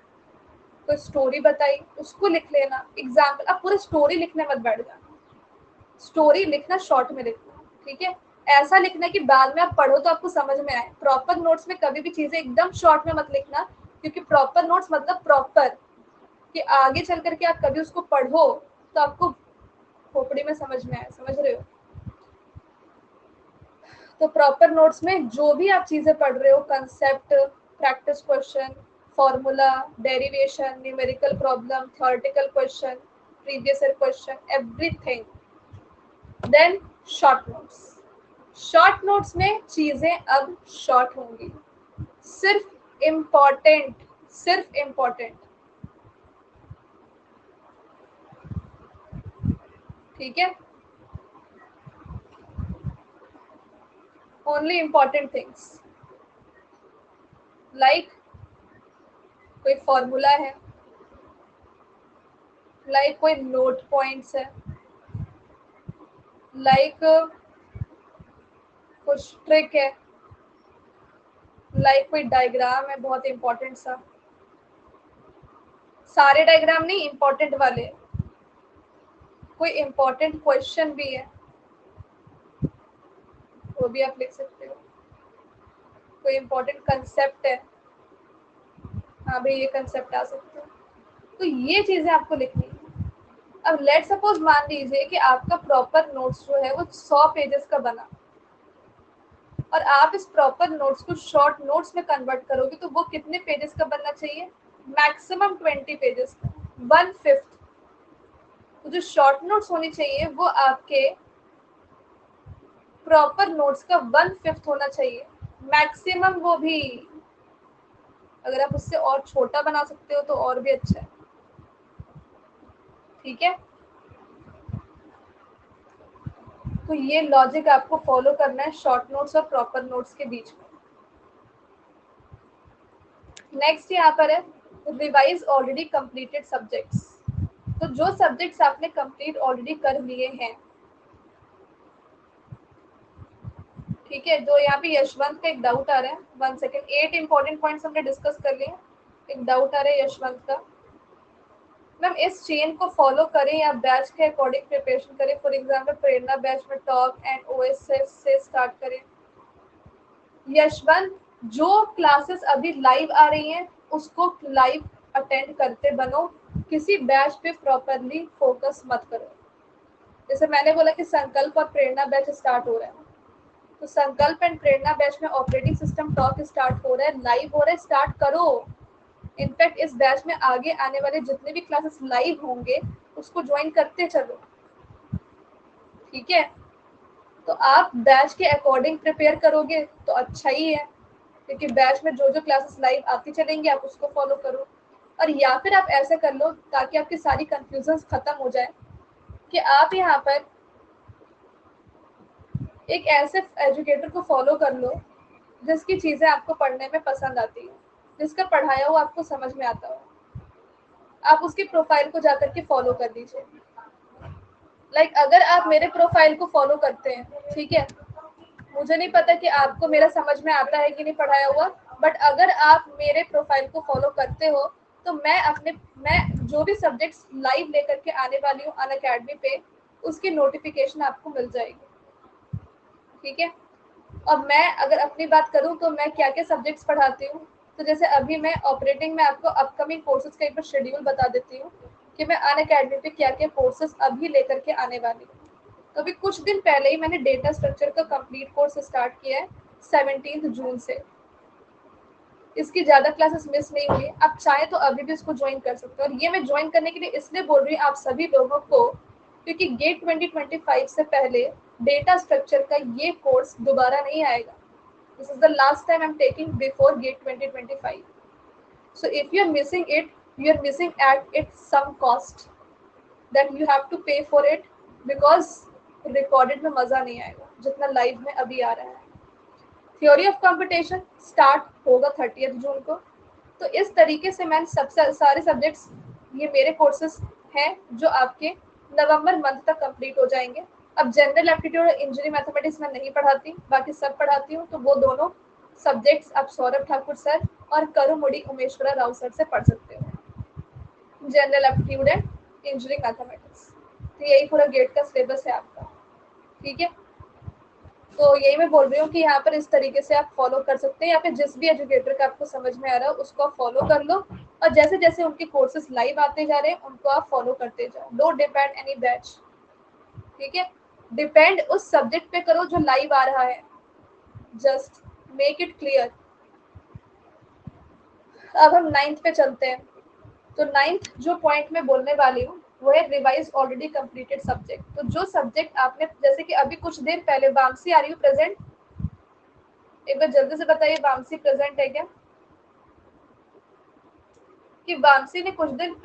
कोई स्टोरी बताई उसको लिख लेना, एग्जाम्पल, अब पूरी स्टोरी लिखने मत बैठ जाना, स्टोरी लिखना शॉर्ट में लिखना, ठीक है। ऐसा लिखना कि बाद में आप पढ़ो तो आपको समझ में आए। प्रॉपर नोट्स में कभी भी चीजें एकदम शॉर्ट में मत लिखना, क्योंकि प्रॉपर नोट्स मतलब प्रॉपर, कि आगे चल करके आप कभी उसको पढ़ो तो आपको खोपड़ी में समझ में आए, समझ रहे हो। तो प्रॉपर नोट्स में जो भी आप चीजें पढ़ रहे हो, concept, practice question, formula, derivation, numerical problem, theoretical question, previous year question, everything, then short notes. Short notes में चीजें अब शॉर्ट होंगी, सिर्फ इम्पॉर्टेंट, सिर्फ इम्पॉर्टेंट, ठीक है, ओनली इम्पॉर्टेंट थिंग्स, लाइक कोई फॉर्मूला है, लाइक कोई नोट पॉइंट्स है, लाइक कुछ ट्रिक है, लाइक कोई डायग्राम है बहुत इंपॉर्टेंट सा, सारे डायग्राम नहीं, इंपॉर्टेंट वाले। कोई इंपॉर्टेंट क्वेश्चन भी है वो भी आप लिख सकते हो। कोई इंपॉर्टेंट कंसेप्ट है, हाँ भाई ये कंसेप्ट आ सकते हो। तो ये चीजें आपको लिखनी है। अब लेट सपोज मान लीजिए कि आपका प्रॉपर नोट्स जो है वो 100 पेजेस का बना और आप इस प्रॉपर नोट्स को शॉर्ट नोट्स में कन्वर्ट करोगे तो वो कितने पेजेस का बनना चाहिए? मैक्सिमम 20 पेजेस का, 1/5। तो जो शॉर्ट नोट्स होनी चाहिए वो आपके प्रॉपर नोट्स का 1/5 होना चाहिए मैक्सिमम। वो भी अगर आप उससे और छोटा बना सकते हो तो और भी अच्छा है, ठीक है। तो ये लॉजिक आपको फॉलो करना है शॉर्ट नोट्स और प्रॉपर नोट्स के बीच में। नेक्स्ट यहाँ पर है रिवाइज ऑलरेडी कंप्लीटेड सब्जेक्ट्स। तो जो सब्जेक्ट्स आपने कंप्लीट ऑलरेडी कर लिए हैं, ठीक है। जो यहाँ पे यशवंत का एक डाउट आ रहा है, 1 सेकेंड, 8 इंपॉर्टेंट पॉइंट्स हमने डिस्कस कर लिए। एक डाउट आ रहा है यशवंत का, मैम इस चेन को फॉलो करें या बैच के अकॉर्डिंग प्रिपरेशन करें? फॉर एग्जाम्पल प्रेरणा बैच में टॉक एंड ओएसएस से स्टार्ट करें। यशवंत, जो क्लासेस अभी लाइव आ रही हैं उसको लाइव अटेंड करते बनो, किसी बैच पे प्रॉपरली फोकस मत करो। जैसे मैंने बोला कि संकल्प और प्रेरणा बैच स्टार्ट हो रहा है, तो संकल्प एंड प्रेरणा बैच में ऑपरेटिंग सिस्टम टॉक स्टार्ट हो रहा है, लाइव हो रहा है, स्टार्ट करो। इनफैक्ट इस बैच में आगे आने वाले जितने भी क्लासेस लाइव होंगे उसको ज्वाइन करते चलो, ठीक है। तो आप बैच के अकॉर्डिंग प्रिपेयर करोगे तो अच्छा ही है, क्योंकि बैच में जो जो क्लासेस लाइव आती चलेंगी आप उसको फॉलो करो। और या फिर आप ऐसा कर लो ताकि आपकी सारी कंफ्यूजन खत्म हो जाए कि आप यहाँ पर एक ऐसे एजुकेटर को फॉलो कर लो जिसकी चीज़ें आपको पढ़ने में पसंद आती है, जिसका पढ़ाया हुआ आपको समझ में आता हो। आप उसकी प्रोफाइल को जाकर के फॉलो कर दीजिए। अगर आप मेरे प्रोफाइल को फॉलो करते हैं, ठीक है, मुझे नहीं पता कि आपको मेरा समझ में आता है कि नहीं पढ़ाया हुआ, बट अगर आप मेरे प्रोफाइल को फॉलो करते हो तो मैं जो भी सब्जेक्ट्स लाइव लेकर के आने वाली हूँ अनअकैडमी पे, उसकी नोटिफिकेशन आपको मिल जाएगी, ठीक है। अब मैं अगर अपनी बात करूँ तो मैं क्या क्या सब्जेक्ट्स पढ़ाती हूँ, तो जैसे अभी मैं ऑपरेटिंग में आपको अपकमिंग कोर्सेज का एक बार शेड्यूल बता देती हूँ कि मैं अनअकैडमी पे क्या क्या कोर्सेज अभी लेकर के आने वाली हूँ। तो अभी कुछ दिन पहले ही मैंने डेटा स्ट्रक्चर का कंप्लीट कोर्स स्टार्ट किया है 17 जून से। इसकी ज़्यादा क्लासेस मिस नहीं हुई, आप चाहे तो अभी भी इसको ज्वाइन कर सकते हो। और ये मैं ज्वाइन करने के लिए इसलिए बोल रही हूँ आप सभी लोगों को, क्योंकि गेट 2025 से पहले डेटा स्ट्रक्चर का ये कोर्स दोबारा नहीं आएगा। This is the last time I'm taking before GATE 2025. So if you're missing it, you're missing at it some cost that you have to pay for it, because recorded में मज़ा नहीं आएगा जितना लाइव में अभी आ रहा है। थ्योरी ऑफ कंपटीशन स्टार्ट होगा 30 जून को। तो इस तरीके से मैंने सारे सब्जेक्ट्स, ये मेरे कोर्सेज हैं जो आपके नवंबर मंथ तक कंप्लीट हो जाएंगे। अब जनरल एप्टीट्यूड और इंजीनियरिंग मैथमेटिक्स में नहीं पढ़ाती, बाकी सब पढ़ाती हूँ। तो वो दोनों सब्जेक्ट्स आप सौरभ ठाकुर सर और करुमुड़ी उमेश्वरा राव सर से पढ़ सकते हो, general aptitude and engineering mathematics. तो यही पूरा गेट का सिलेबस है आपका, ठीक है। तो यही मैं बोल रही हूँ कि यहाँ पर इस तरीके से आप फॉलो कर सकते हैं, या फिर जिस भी एजुकेटर का आपको समझ में आ रहा है उसको आप फॉलो कर लो, और जैसे जैसे उनके कोर्सेज लाइव आते जा रहे हैं उनको आप फॉलो करते जाओ। डोंट डिपेंड एनी बैच, ठीक है। डिपेंड उस सब्जेक्ट पे करो जो लाइव आ रहा है, जस्ट मेक इट क्लियर। अब हम 9th पे चलते हैं। तो 9th जो पॉइंट मैं बोलने वाली हूँ वो है रिवाइज ऑलरेडी कंप्लीटेड सब्जेक्ट। तो जो सब्जेक्ट आपने, जैसे कि अभी कुछ देर पहले वामसी आ रही हूँ प्रेजेंट, एक बार जल्दी से बताइए वामसी प्रेजेंट है क्या? कि वामसी ने कुछ दिन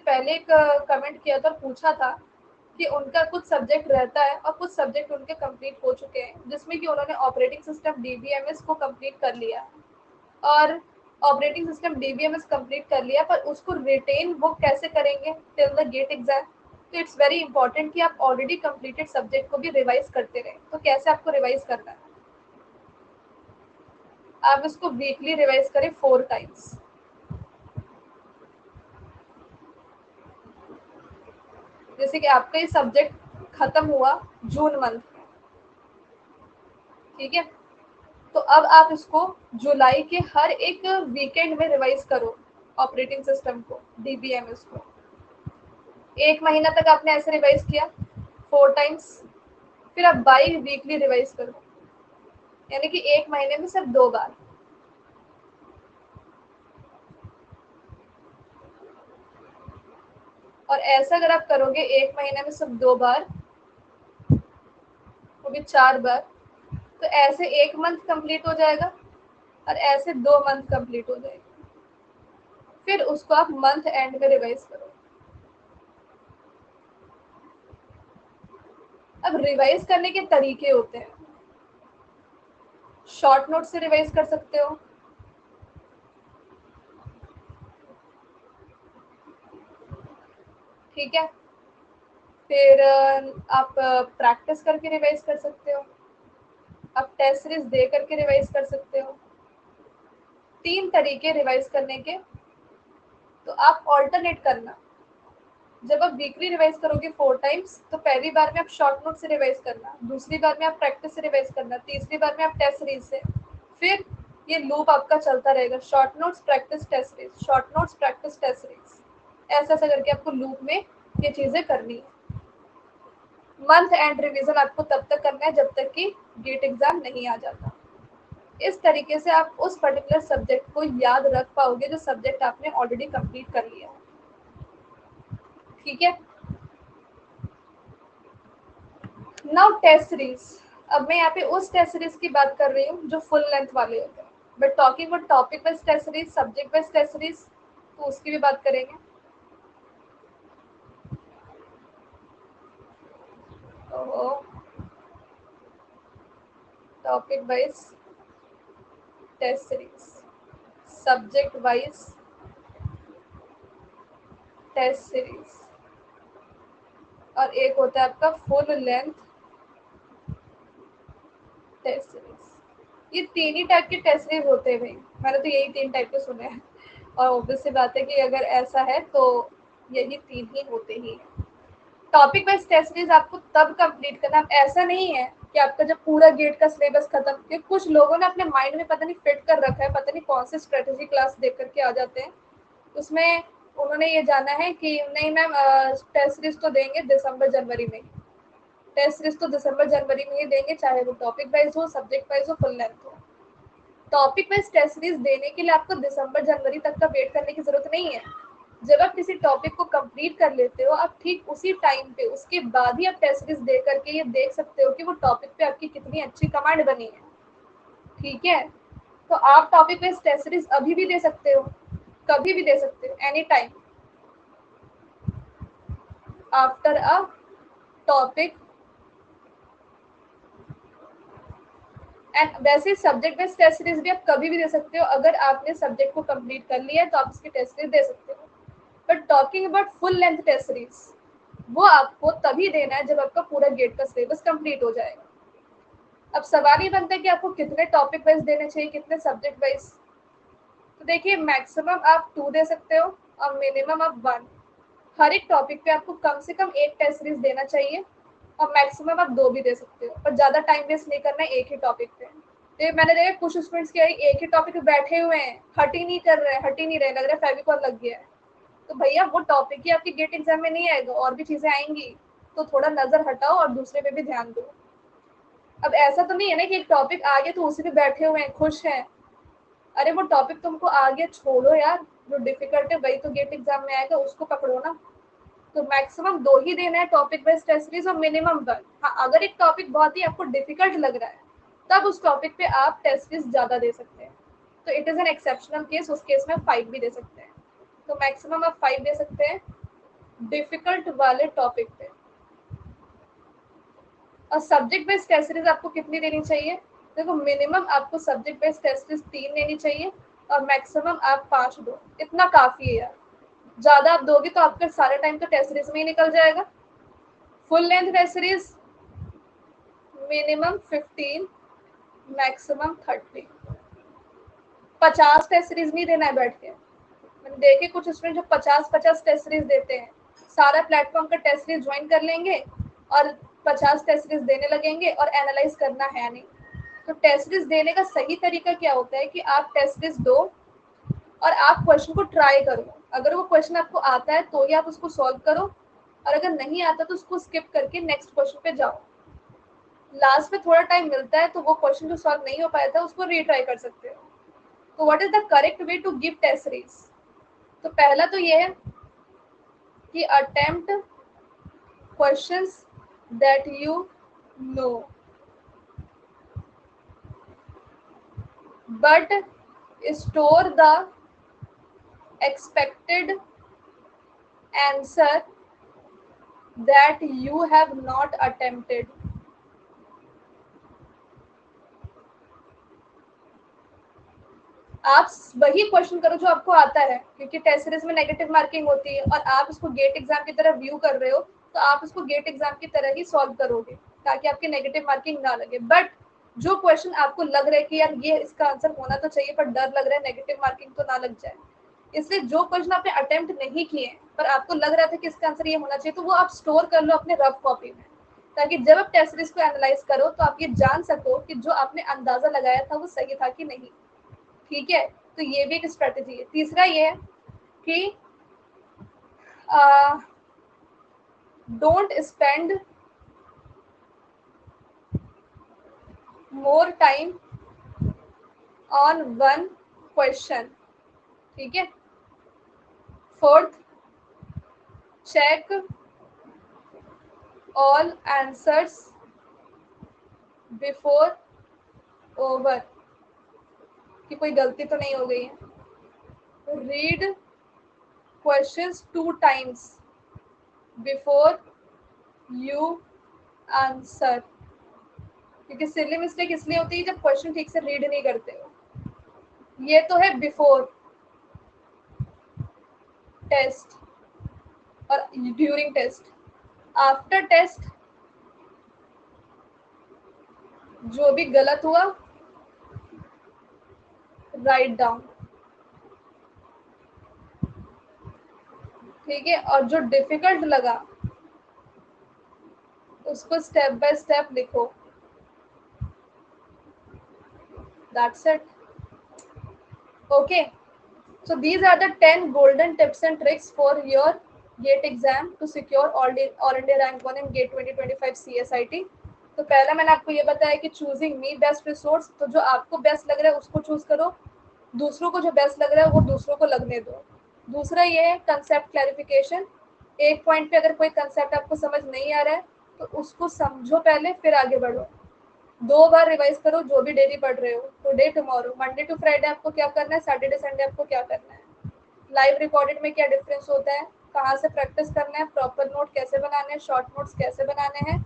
पहले एक कमेंट किया था और पूछा था कि उनका कुछ सब्जेक्ट रहता है और कुछ सब्जेक्ट उनके कंप्लीट हो चुके हैं, जिसमें कि उन्होंने ऑपरेटिंग सिस्टम डीबीएमएस को कंप्लीट कर लिया और ऑपरेटिंग सिस्टम डीबीएमएस कंप्लीट कर लिया, पर उसको रिटेन वो कैसे करेंगे टिल द गेट एग्जाम। तो इट्स वेरी इंपॉर्टेंट कि आप ऑलरेडी कंप्लीटेड सब्जेक्ट को भी रिवाइज करते रहें। तो कैसे आपको रिवाइज करना है, आप इसको वीकली रिवाइज करें 4 टाइम्स। जैसे कि आपका ये सब्जेक्ट खत्म हुआ जून मंथ में, ठीक है, तो अब आप इसको जुलाई के हर एक वीकेंड में रिवाइज करो ऑपरेटिंग सिस्टम को, DBMS को। 1 महीना तक आपने ऐसे रिवाइज किया 4 टाइम्स, फिर आप बाई वीकली रिवाइज करो, यानी कि 1 महीने में सिर्फ 2 बार। और ऐसा अगर आप करोगे 1 महीने में सिर्फ 2 बार, वो भी 4 बार, तो ऐसे 1 मंथ कंप्लीट हो जाएगा और ऐसे 2 मंथ कंप्लीट हो जाएगा। फिर उसको आप मंथ एंड में रिवाइज करो। अब रिवाइज करने के तरीके होते हैं, शॉर्ट नोट से रिवाइज कर सकते हो, ठीक है, फिर आप प्रैक्टिस करके रिवाइज कर सकते हो, आप टेस्ट सीरीज दे करके रिवाइज कर सकते हो। 3 तरीके रिवाइज करने के। तो आप ऑल्टरनेट करना, जब आप वीकली रिवाइज करोगे 4 टाइम्स, तो पहली बार में आप शॉर्ट नोट से रिवाइज करना, दूसरी बार में आप प्रैक्टिस से रिवाइज करना, तीसरी बार में आप टेस्ट सीरीज से। फिर ये लूप आपका चलता रहेगा, short notes practice test series, short notes practice test series, ऐसा ऐसा करके आपको लूप में ये चीजें करनी है। मंथ एंड रिवीजन आपको तब तक करना है जब तक कि गेट एग्जाम नहीं आ जाता। इस तरीके से आप उस पर्टिकुलर सब्जेक्ट को याद रख पाओगे जो सब्जेक्ट आपने ऑलरेडी कंप्लीट कर लिया है, ठीक है। Now test series. अब मैं यहाँ पे उस टेस्ट सीरीज की बात कर रही हूँ जो फुल लेंथ वाले होते हैं, but talking about topic wise test series, subject wise test series, तो उसकी भी बात करेंगे। Topic wise test series, subject wise test series, और एक होता है आपका फुल लेंथ टेस्ट सीरीज। ये 3 ही टाइप के टेस्ट सीरीज होते हैं भाई, मैंने तो यही 3 टाइप के सुने हैं, और ऑब्वियस सी बात है कि अगर ऐसा है तो यही 3 ही होते ही हैं। टॉपिक वाइज टेस्ट सीरीज आपको तब कंप्लीट करना, अब ऐसा नहीं है कि आपका जब पूरा गेट का सिलेबस खत्म, कि कुछ लोगों ने अपने माइंड में पता नहीं फिट कर रखा है, पता नहीं कौन सी स्ट्रेटेजी क्लास देख करके आ जाते हैं, उसमें उन्होंने ये जाना है कि नहीं मैम टेस्ट सीरीज तो देंगे दिसंबर जनवरी में, टेस्ट सीरीज तो दिसंबर जनवरी में ही देंगे, चाहे वो टॉपिक वाइज हो, सब्जेक्ट वाइज हो, फुल लेंथ हो। टॉपिक वाइज टेस्ट सीरीज देने के लिए आपको दिसंबर जनवरी तक का वेट करने की जरूरत नहीं है। जब आप किसी टॉपिक को कंप्लीट कर लेते हो, आप ठीक उसी टाइम पे उसके बाद ही आप टेस्ट सीरीज दे करके ये देख सकते हो कि वो टॉपिक पे आपकी कितनी अच्छी कमांड बनी है, ठीक है। तो आप टॉपिक वाइज टेस्ट सीरीज अभी भी दे सकते हो, कभी भी दे सकते हो, any time after a topic. And वैसे सब्जेक्ट बेस्ड टेस्ट सीरीज भी आप कभी भी दे सकते हो, अगर आपने सब्जेक्ट को कंप्लीट कर लिया है तो आप इसकी टेस्ट सीरीज दे सकते हो। But talking about full length test series, वो आपको तभी देना है जब आपका पूरा गेट का सिलेबस कंप्लीट हो जाएगा। अब सवाल ही बनता है कि आपको कितने टॉपिक वाइज देने चाहिए, कितने सब्जेक्ट वाइज। तो देखिए, मैक्सिमम आप 2 दे सकते हो और मिनिमम आप 1। हर एक टॉपिक पे आपको कम से कम 1 टेस्ट सीरीज देना चाहिए, और मैक्सिमम आप 2 भी दे सकते हो, पर ज्यादा टाइम वेस्ट नहीं करना है एक ही टॉपिक पे। तो मैंने देखा कुछ स्टूडेंट्स क्या है, एक ही टॉपिक पे बैठे हुए हैं, हट ही नहीं कर रहे हैं, हट ही नहीं रहे, लग रहा है फेविकॉल लग गया है। तो भैया वो टॉपिक ही आपके गेट एग्जाम में नहीं आएगा, और भी चीजें आएंगी, तो थोड़ा नजर हटाओ और दूसरे पे भी ध्यान दो। अब ऐसा तो नहीं है ना कि एक टॉपिक आ गया तो उसी पे बैठे हुए हैं, खुश हैं। अरे वो टॉपिक तुमको आ गया, छोड़ो यार, जो डिफिकल्ट है वही तो गेट एग्जाम में आएगा, उसको पकड़ो ना। तो मैक्सिमम 2 ही देना है टॉपिक वाइज टेस्ट सीरीज, और मिनिमम 1। हाँ, अगर एक टॉपिक बहुत ही आपको डिफिकल्ट लग रहा है तब उस टॉपिक पे आप टेस्ट सीरीज ज्यादा दे सकते हैं, तो it is an exceptional case, उस केस में 5 भी दे सकते हैं। तो मैक्सिमम आप 5 दे सकते हैं डिफिकल्ट वाले टॉपिक पे। और सब्जेक्ट बेस्ड टेस्ट सीरीज आपको कितनी देनी चाहिए? देखो, मिनिमम आपको सब्जेक्ट बेस्ड टेस्ट सीरीज 3 देनी चाहिए, और मैक्सिमम आप 5 दो, इतना काफी है यार। ज्यादा आप दोगे तो आपका सारा टाइम तो टेस्ट सीरीज में ही निकल जाएगा। Full length test series minimum 15, maximum 30। 50 test series नहीं देना है बैठ के। मैंने देखे कुछ स्टूडेंट जो 50 टेस्ट सीरीज देते हैं, सारा प्लेटफॉर्म का टेस्ट सीरीज ज्वाइन कर लेंगे और 50 टेस्ट सीरीज देने लगेंगे और एनालाइज करना है नहीं। तो टेस्ट सीरीज देने का सही तरीका क्या होता है कि आप टेस्ट सीरीज दो और आप क्वेश्चन को ट्राई करो। अगर वो क्वेश्चन आपको आता है तो ही आप उसको सॉल्व करो, और अगर नहीं आता तो उसको स्किप करके नेक्स्ट क्वेश्चन पे जाओ। लास्ट में थोड़ा टाइम मिलता है तो वो क्वेश्चन जो सॉल्व नहीं हो पाया था उसको रीट्राई कर सकते हो। तो what is the correct way to give test series? तो पहला तो ये है कि attempt questions that you know but store the expected answer that you have not attempted. आप वही क्वेश्चन करो जो आपको आता है, क्योंकि टेस्ट सीरीज में नेगेटिव मार्किंग होती है और आप इसको गेट एग्जाम की तरह व्यू कर रहे हो, तो आप इसको गेट एग्जाम की तरह ही सॉल्व करोगे ताकि आपकी नेगेटिव मार्किंग ना लगे। बट जो क्वेश्चन आपको लग रहा है कि यार ये इसका आंसर होना तो चाहिए पर डर लग रहा है नेगेटिव मार्किंग तो ना लग जाए, इसलिए जो क्वेश्चन आपने अटेम्प्ट नहीं किए पर आपको लग रहा था कि इसका आंसर ये होना चाहिए, तो वो आप स्टोर कर लो अपने रफ कॉपी में, ताकि जब आप टेस्ट सीरीज को एनालाइज करो तो आप ये जान सको कि जो आपने अंदाजा लगाया था वो सही था कि नहीं। ठीक है, तो ये भी एक स्ट्रेटेजी है। तीसरा ये है कि don't spend more time on one question. ठीक है। Fourth, check all answers before over, कि कोई गलती तो नहीं हो गई है। Read questions 2 times before you answer, क्योंकि सिली मिस्टेक इसलिए होती है जब क्वेश्चन ठीक से रीड नहीं करते हो। ये तो है बिफोर टेस्ट और ड्यूरिंग टेस्ट। आफ्टर टेस्ट जो भी गलत हुआ राइट डाउन। ठीक है, और जो डिफिकल्ट लगा उसको स्टेप बाय स्टेप लिखो। That's it. Okay, so these are the 10 golden tips and tricks for your GATE exam to secure all India rank 1 in GATE 2025 CSIT। तो पहला मैंने आपको ये बताया कि चूजिंग मी बेस्ट रिसोर्स, तो जो आपको बेस्ट लग रहा है उसको चूज करो, दूसरों को जो बेस्ट लग रहा है वो दूसरों को लगने दो। दूसरा ये है कंसेप्ट क्लैरिफिकेशन। एक पॉइंट पे अगर कोई कंसेप्ट आपको समझ नहीं आ रहा है तो उसको समझो पहले, फिर आगे बढ़ो। 2 बार रिवाइज करो जो भी डेली पढ़ रहे हो, today tomorrow, Monday to Friday आपको क्या करना है, सैटरडे संडे आपको क्या करना है, लाइव रिकॉर्डेड में क्या डिफरेंस होता है, कहाँ से प्रैक्टिस करना है, प्रॉपर नोट कैसे बनाने हैं, शॉर्ट नोट्स कैसे बनाने हैं,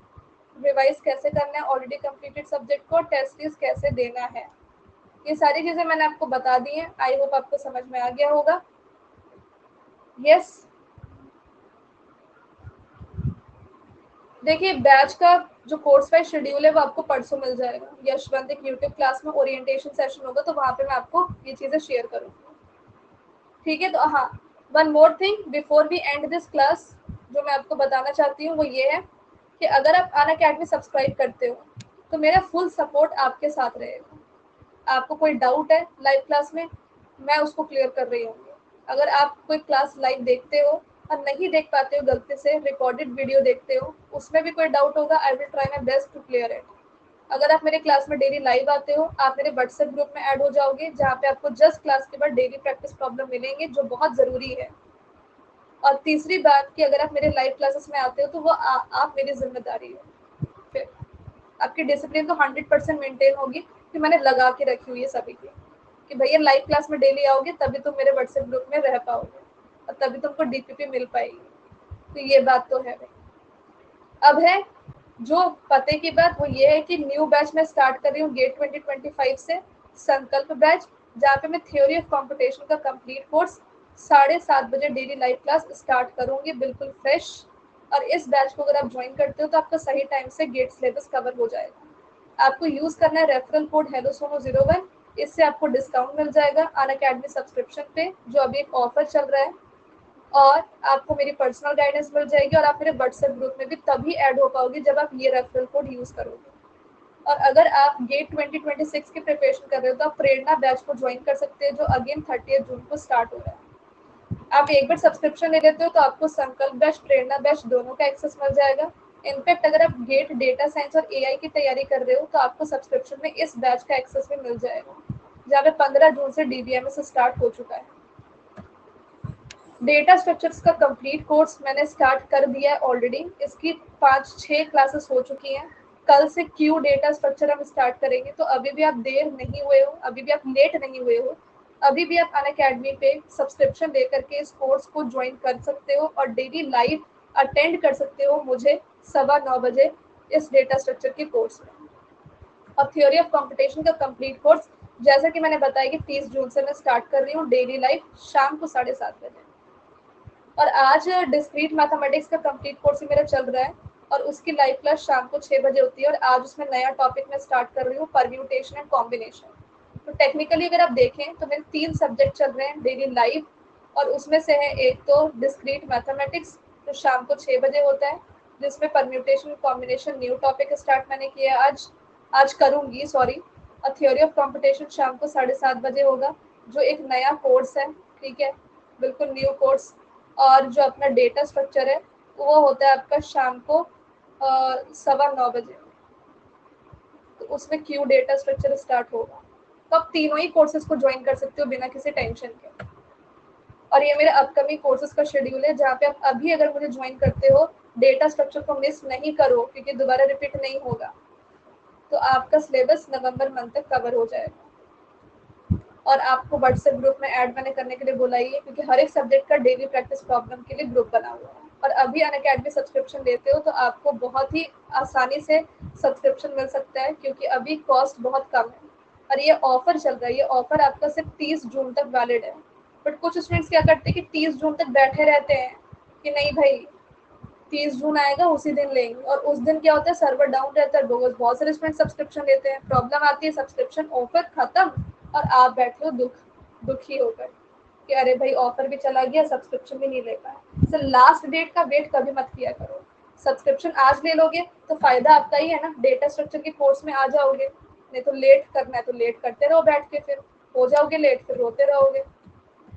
रिवाइज कैसे करना है ऑलरेडी कंप्लीटेड सब्जेक्ट को, टेस्ट सीरीज कैसे देना है। ये सारी चीजें मैंने आपको बता दी हैं। आई होप आपको समझ में आ गया होगा। यस, देखिए बैच का जो कोर्स वाइज शेड्यूल है वो आपको परसों मिल जाएगा। यशवंत एक यूट्यूब क्लास में ओरिएंटेशन सेशन होगा, तो वहाँ पे मैं आपको ये चीज़ें शेयर करूँगी। ठीक है, तो हाँ, one more thing before we end this class, जो मैं आपको बताना चाहती हूँ वो ये है कि अगर आप अनअकैडमी सब्सक्राइब करते हो तो मेरा फुल सपोर्ट आपके साथ रहेगा। आपको कोई डाउट है लाइव क्लास में, मैं उसको क्लियर कर रही हूँ। अगर आप कोई क्लास लाइव देखते हो और नहीं देख पाते हो, गलती से रिकॉर्डेड वीडियो देखते हो, उसमें भी कोई डाउट होगा, I will try my best to clear it. अगर आप मेरे क्लास में डेली लाइव आते हो, आप मेरे व्हाट्सएप ग्रुप में ऐड हो जाओगे, जहाँ पे आपको जस्ट क्लास के बाद डेली प्रैक्टिस प्रॉब्लम मिलेंगे, जो बहुत ज़रूरी है। और तीसरी बात कि अगर आप मेरे लाइव क्लासेस में आते हो तो वो आप मेरी जिम्मेदारी है। फिर आपकी डिसिप्लिन तो 100% मेंटेन होगी कि मैंने लगा के रखी हुई है सभी की, कि भैया लाइव क्लास में डेली आओगे तभी तुम मेरे व्हाट्सएप ग्रुप में रह पाओगे और तभी तुमको डीपीपी मिल पाएगी। तो ये बात तो है भाई। अब है जो पते की बात, वो ये है कि न्यू बैच में स्टार्ट कर रही हूँ गेट 2025 से, संकल्प बैच, जहाँ पे मैं थ्योरी ऑफ कंपटीशन का कंप्लीट कोर्स 7:30 बजे डेली लाइव क्लास स्टार्ट करूँगी, बिल्कुल फ्रेश। और इस बैच को अगर आप ज्वाइन करते हो तो आपका सही टाइम से गेट सिलेबस कवर हो जाएगा। आपको यूज़ करना है रेफरल कोड HelloSono01, इससे आपको डिस्काउंट मिल जाएगा अनअकैडमी सब्सक्रिप्शन पे, जो अभी एक ऑफर चल रहा है। और आपको मेरी पर्सनल गाइडेंस मिल जाएगी और आप मेरे व्हाट्सएप ग्रुप में भी तभी ऐड हो पाओगे जब आप ये रेफरल कोड यूज़ करोगे। और अगर आप गेट 2026 की प्रिपरेशन कर रहे हो तो आप प्रेरणा बैच को ज्वाइन कर सकते हैं, जो अगेन 30 जून को स्टार्ट हो रहा है। आप एक बार सब्सक्रिप्शन ले लेते हो तो आपको संकल्प बैच, प्रेरणा बैच दोनों का एक्सेस मिल जाएगा। इनफैक्ट अगर आप गेट डेटा साइंस और एआई की तैयारी कर रहे हो तो आपको सब्सक्रिप्शन में इस बैच का एक्सेस भी मिल जाएगा, जहाँ पे 15 जून से डीबीएमएस स्टार्ट हो चुका है। डेटा स्ट्रक्चर्स का कंप्लीट कोर्स मैंने स्टार्ट कर दिया है ऑलरेडी। इसकी 5-6 क्लासेस हो चुकी हैं। कल से क्यू डेटा स्ट्रक्चर हम स्टार्ट करेंगे। तो अभी भी आप देर नहीं हुए हो, अभी भी आप लेट नहीं हुए हो, अभी भी आप अनअकैडमी पे सब्सक्रिप्शन लेकर के इस कोर्स को ज्वाइन कर सकते हो और डेली लाइव अटेंड कर सकते हो मुझे 9:15 बजे इस डेटा स्ट्रक्चर के कोर्स में। और थ्योरी ऑफ कंपटीशन का कंप्लीट कोर्स जैसा कि मैंने बताया कि 30 जून से मैं स्टार्ट कर रही हूँ, डेली लाइव शाम को 7:30 बजे। और आज डिस्क्रीट मैथमेटिक्स का कंप्लीट कोर्स मेरा चल रहा है और उसकी लाइव क्लास शाम को 6 बजे होती है। और आज उसमें नया टॉपिक मैं स्टार्ट कर रही हूँ, परम्यूटेशन एंड कॉम्बिनेशन। तो टेक्निकली अगर आप देखें तो मेरे 3 सब्जेक्ट चल रहे हैं डेली लाइव, और उसमें से है एक तो डिस्क्रीट मैथमेटिक्स जो शाम को 6 बजे होता है, जिसमें permutation combination new topic start मैंने किया है आज करूँगी सॉरी। और थ्योरी ऑफ कंपटीशन शाम को 7:30 बजे होगा, जो एक नया कोर्स है, ठीक है, बिल्कुल न्यू कोर्स। और जो अपना डेटा स्ट्रक्चर है वो होता है आपका शाम को 9:15 बजे। तो उसमें क्यू डेटा स्ट्रक्चर स्टार्ट होगा। तो आप तीनों ही कोर्सेज को ज्वाइन कर सकते हो बिना किसी टेंशन के। और ये मेरे अपकमिंग कोर्सेज का शेड्यूल है, जहाँ पे आप अभी अगर मुझे ज्वाइन करते हो, डेटा स्ट्रक्चर को मिस नहीं करो क्योंकि दोबारा रिपीट नहीं होगा, तो आपका सिलेबस नवंबर मंथ तक कवर हो जाएगा। और आपको व्हाट्सएप ग्रुप में ऐड मैंने करने के लिए बोला ही है, क्योंकि हर एक सब्जेक्ट का डेली प्रैक्टिस प्रॉब्लम के लिए ग्रुप बना हुआ है। और अभी अनअकैडमी सब्सक्रिप्शन लेते हो तो आपको बहुत ही आसानी से सब्सक्रिप्शन मिल सकता है, क्योंकि अभी कॉस्ट बहुत कम है और ये ऑफर चल रहा है। ये ऑफर आपका सिर्फ 30 जून तक वैलिड है। बट कुछ स्टूडेंट्स क्या करते हैं कि 30 जून तक बैठे रहते हैं कि नहीं भाई 30 जून आएगा उसी दिन लेंगे, और उस दिन क्या होता है, सर्वर डाउन रहता है, बहुत सारे स्टूडेंट सब्सक्रिप्शन लेते हैं, प्रॉब्लम आती है, सब्सक्रिप्शन ऑफर खत्म और आप बैठे हो दुखी होकर कि अरे भाई ऑफर भी चला गया, सब्सक्रिप्शन भी नहीं ले पाए। सर लास्ट डेट का वेट कभी मत किया करो। सब्सक्रिप्शन आज ले लोगे तो फायदा आपका ही है ना, डेटा स्ट्रक्चर के कोर्स में आ जाओगे। नहीं तो लेट करना है तो लेट करते रहो बैठ के, फिर हो जाओगे लेट, फिर रोते रहोगे।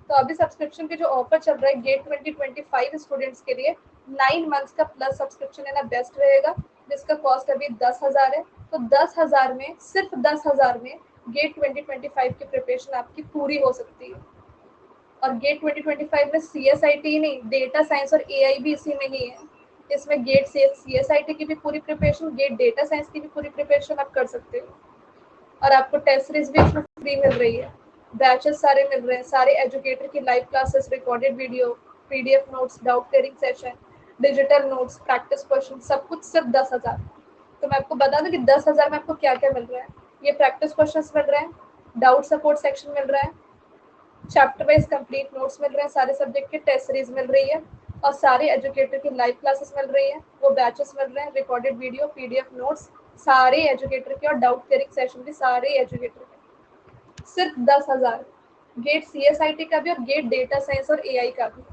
तो अभी सब्सक्रिप्शन के जो ऑफर चल रहा है गेट 2025 स्टूडेंट्स के लिए, 9 मंथ्स का प्लस सब्सक्रिप्शन लेना बेस्ट रहेगा, जिसका कॉस्ट अभी 10,000 है। तो 10,000 में, सिर्फ 10,000 में गेट 2025 की प्रिपरेशन आपकी पूरी हो सकती है। और गेट 2025 में CSIT नहीं, डेटा साइंस और AI भी इसी में ही है। इसमें गेट से CSIT की भी पूरी प्रिपरेशन, गेट डेटा साइंस की भी पूरी प्रिपरेशन आप कर सकते हो। और आपको टेस्ट सीरीज भी इसमें फ्री मिल रही है, बैचेस सारे मिल रहे हैं, सारे एजुकेटर की live classes, recorded video, PDF notes, doubt clearing session, digital notes, practice question, सब कुछ सिर्फ 10,000। तो मैं आपको बता दूं कि 10,000 में आपको क्या क्या मिल रहा है। ये प्रैक्टिस क्वेश्चन मिल रहे हैं, डाउट सपोर्ट सेक्शन मिल रहा है, चैप्टर वाइज कंप्लीट नोट्स मिल रहे हैं, सारे सब्जेक्ट की टेस्ट सीरीज मिल रही है, और सारे एजुकेटर की लाइव क्लासेस मिल रही है, वो बैचेस मिल रहे हैं, रिकॉर्डेड वीडियो, PDF नोट्स सारे एजुकेटर के, और डाउट क्लियरिंग सेशन भी सारे एजुकेटर के, सिर्फ 10,000। गेट CSIT का भी और गेट डेटा साइंस और AI का भी।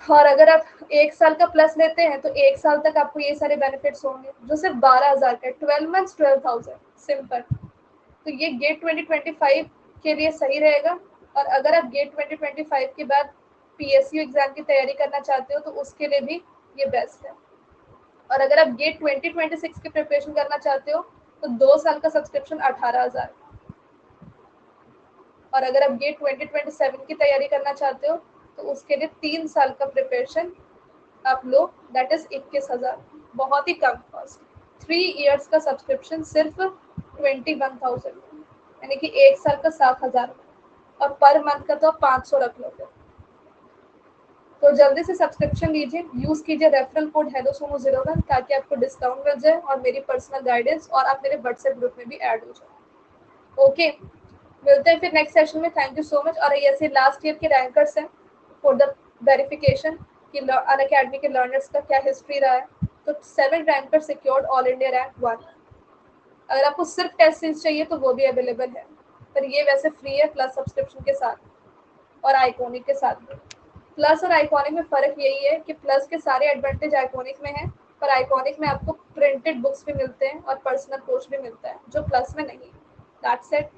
और अगर आप 1 साल का प्लस लेते हैं तो 1 साल तक आपको ये सारे बेनिफिट्स होंगे, जो सिर्फ 12,000 का है। 12 मंथ्स 12,000 सिंपल। तो ये गेट 2025 के लिए सही रहेगा। और अगर आप गेट 2025 के बाद PSU एग्जाम की तैयारी करना चाहते हो तो उसके लिए भी ये बेस्ट है। और अगर आप गेट 2026 की प्रिपरेशन करना चाहते हो तो 2 साल का सब्सक्रिप्शन 18,000। और अगर आप गेट 2027 की तैयारी करना चाहते हो तो उसके लिए 3 साल का प्रिपरेशन आप लो, दैट इज 21,000। बहुत ही कम कॉस्ट। 3 इयर्स का सब्सक्रिप्शन सिर्फ 21,000, यानी कि 1 साल का 7,000, और पर मंथ का तो 500 रख लो फिर। तो जल्दी से सब्सक्रिप्शन लीजिए, यूज कीजिए रेफरल कोड HELLOSOMO01 ताकि आपको डिस्काउंट मिल जाए और मेरी पर्सनल गाइडेंस, और आप मेरे व्हाट्सएप ग्रुप में भी ऐड हो जाए। ओके, मिलते हैं फिर नेक्स्ट सेशन में। Thank you so much. और ऐसे लास्ट ईयर के रैंकर्स हैं फॉर द वेरिफिकेशन कि अनअकैडमी के लर्नर्स का क्या हिस्ट्री रहा है। तो 7 ranker secured all India rank 1। अगर आपको सिर्फ टेस्ट सीरीज चाहिए तो वो भी अवेलेबल है, पर ये वैसे फ्री है प्लस सब्सक्रिप्शन के साथ। और आइकॉनिक के साथ भी। प्लस और आइकॉनिक में फ़र्क यही है कि प्लस के सारे एडवांटेज आइकॉनिक में हैं, पर आइकॉनिक में आपको प्रिंटेड बुक्स भी मिलते हैं और पर्सनल कोच भी मिलता है, जो प्लस में नहीं। That's it.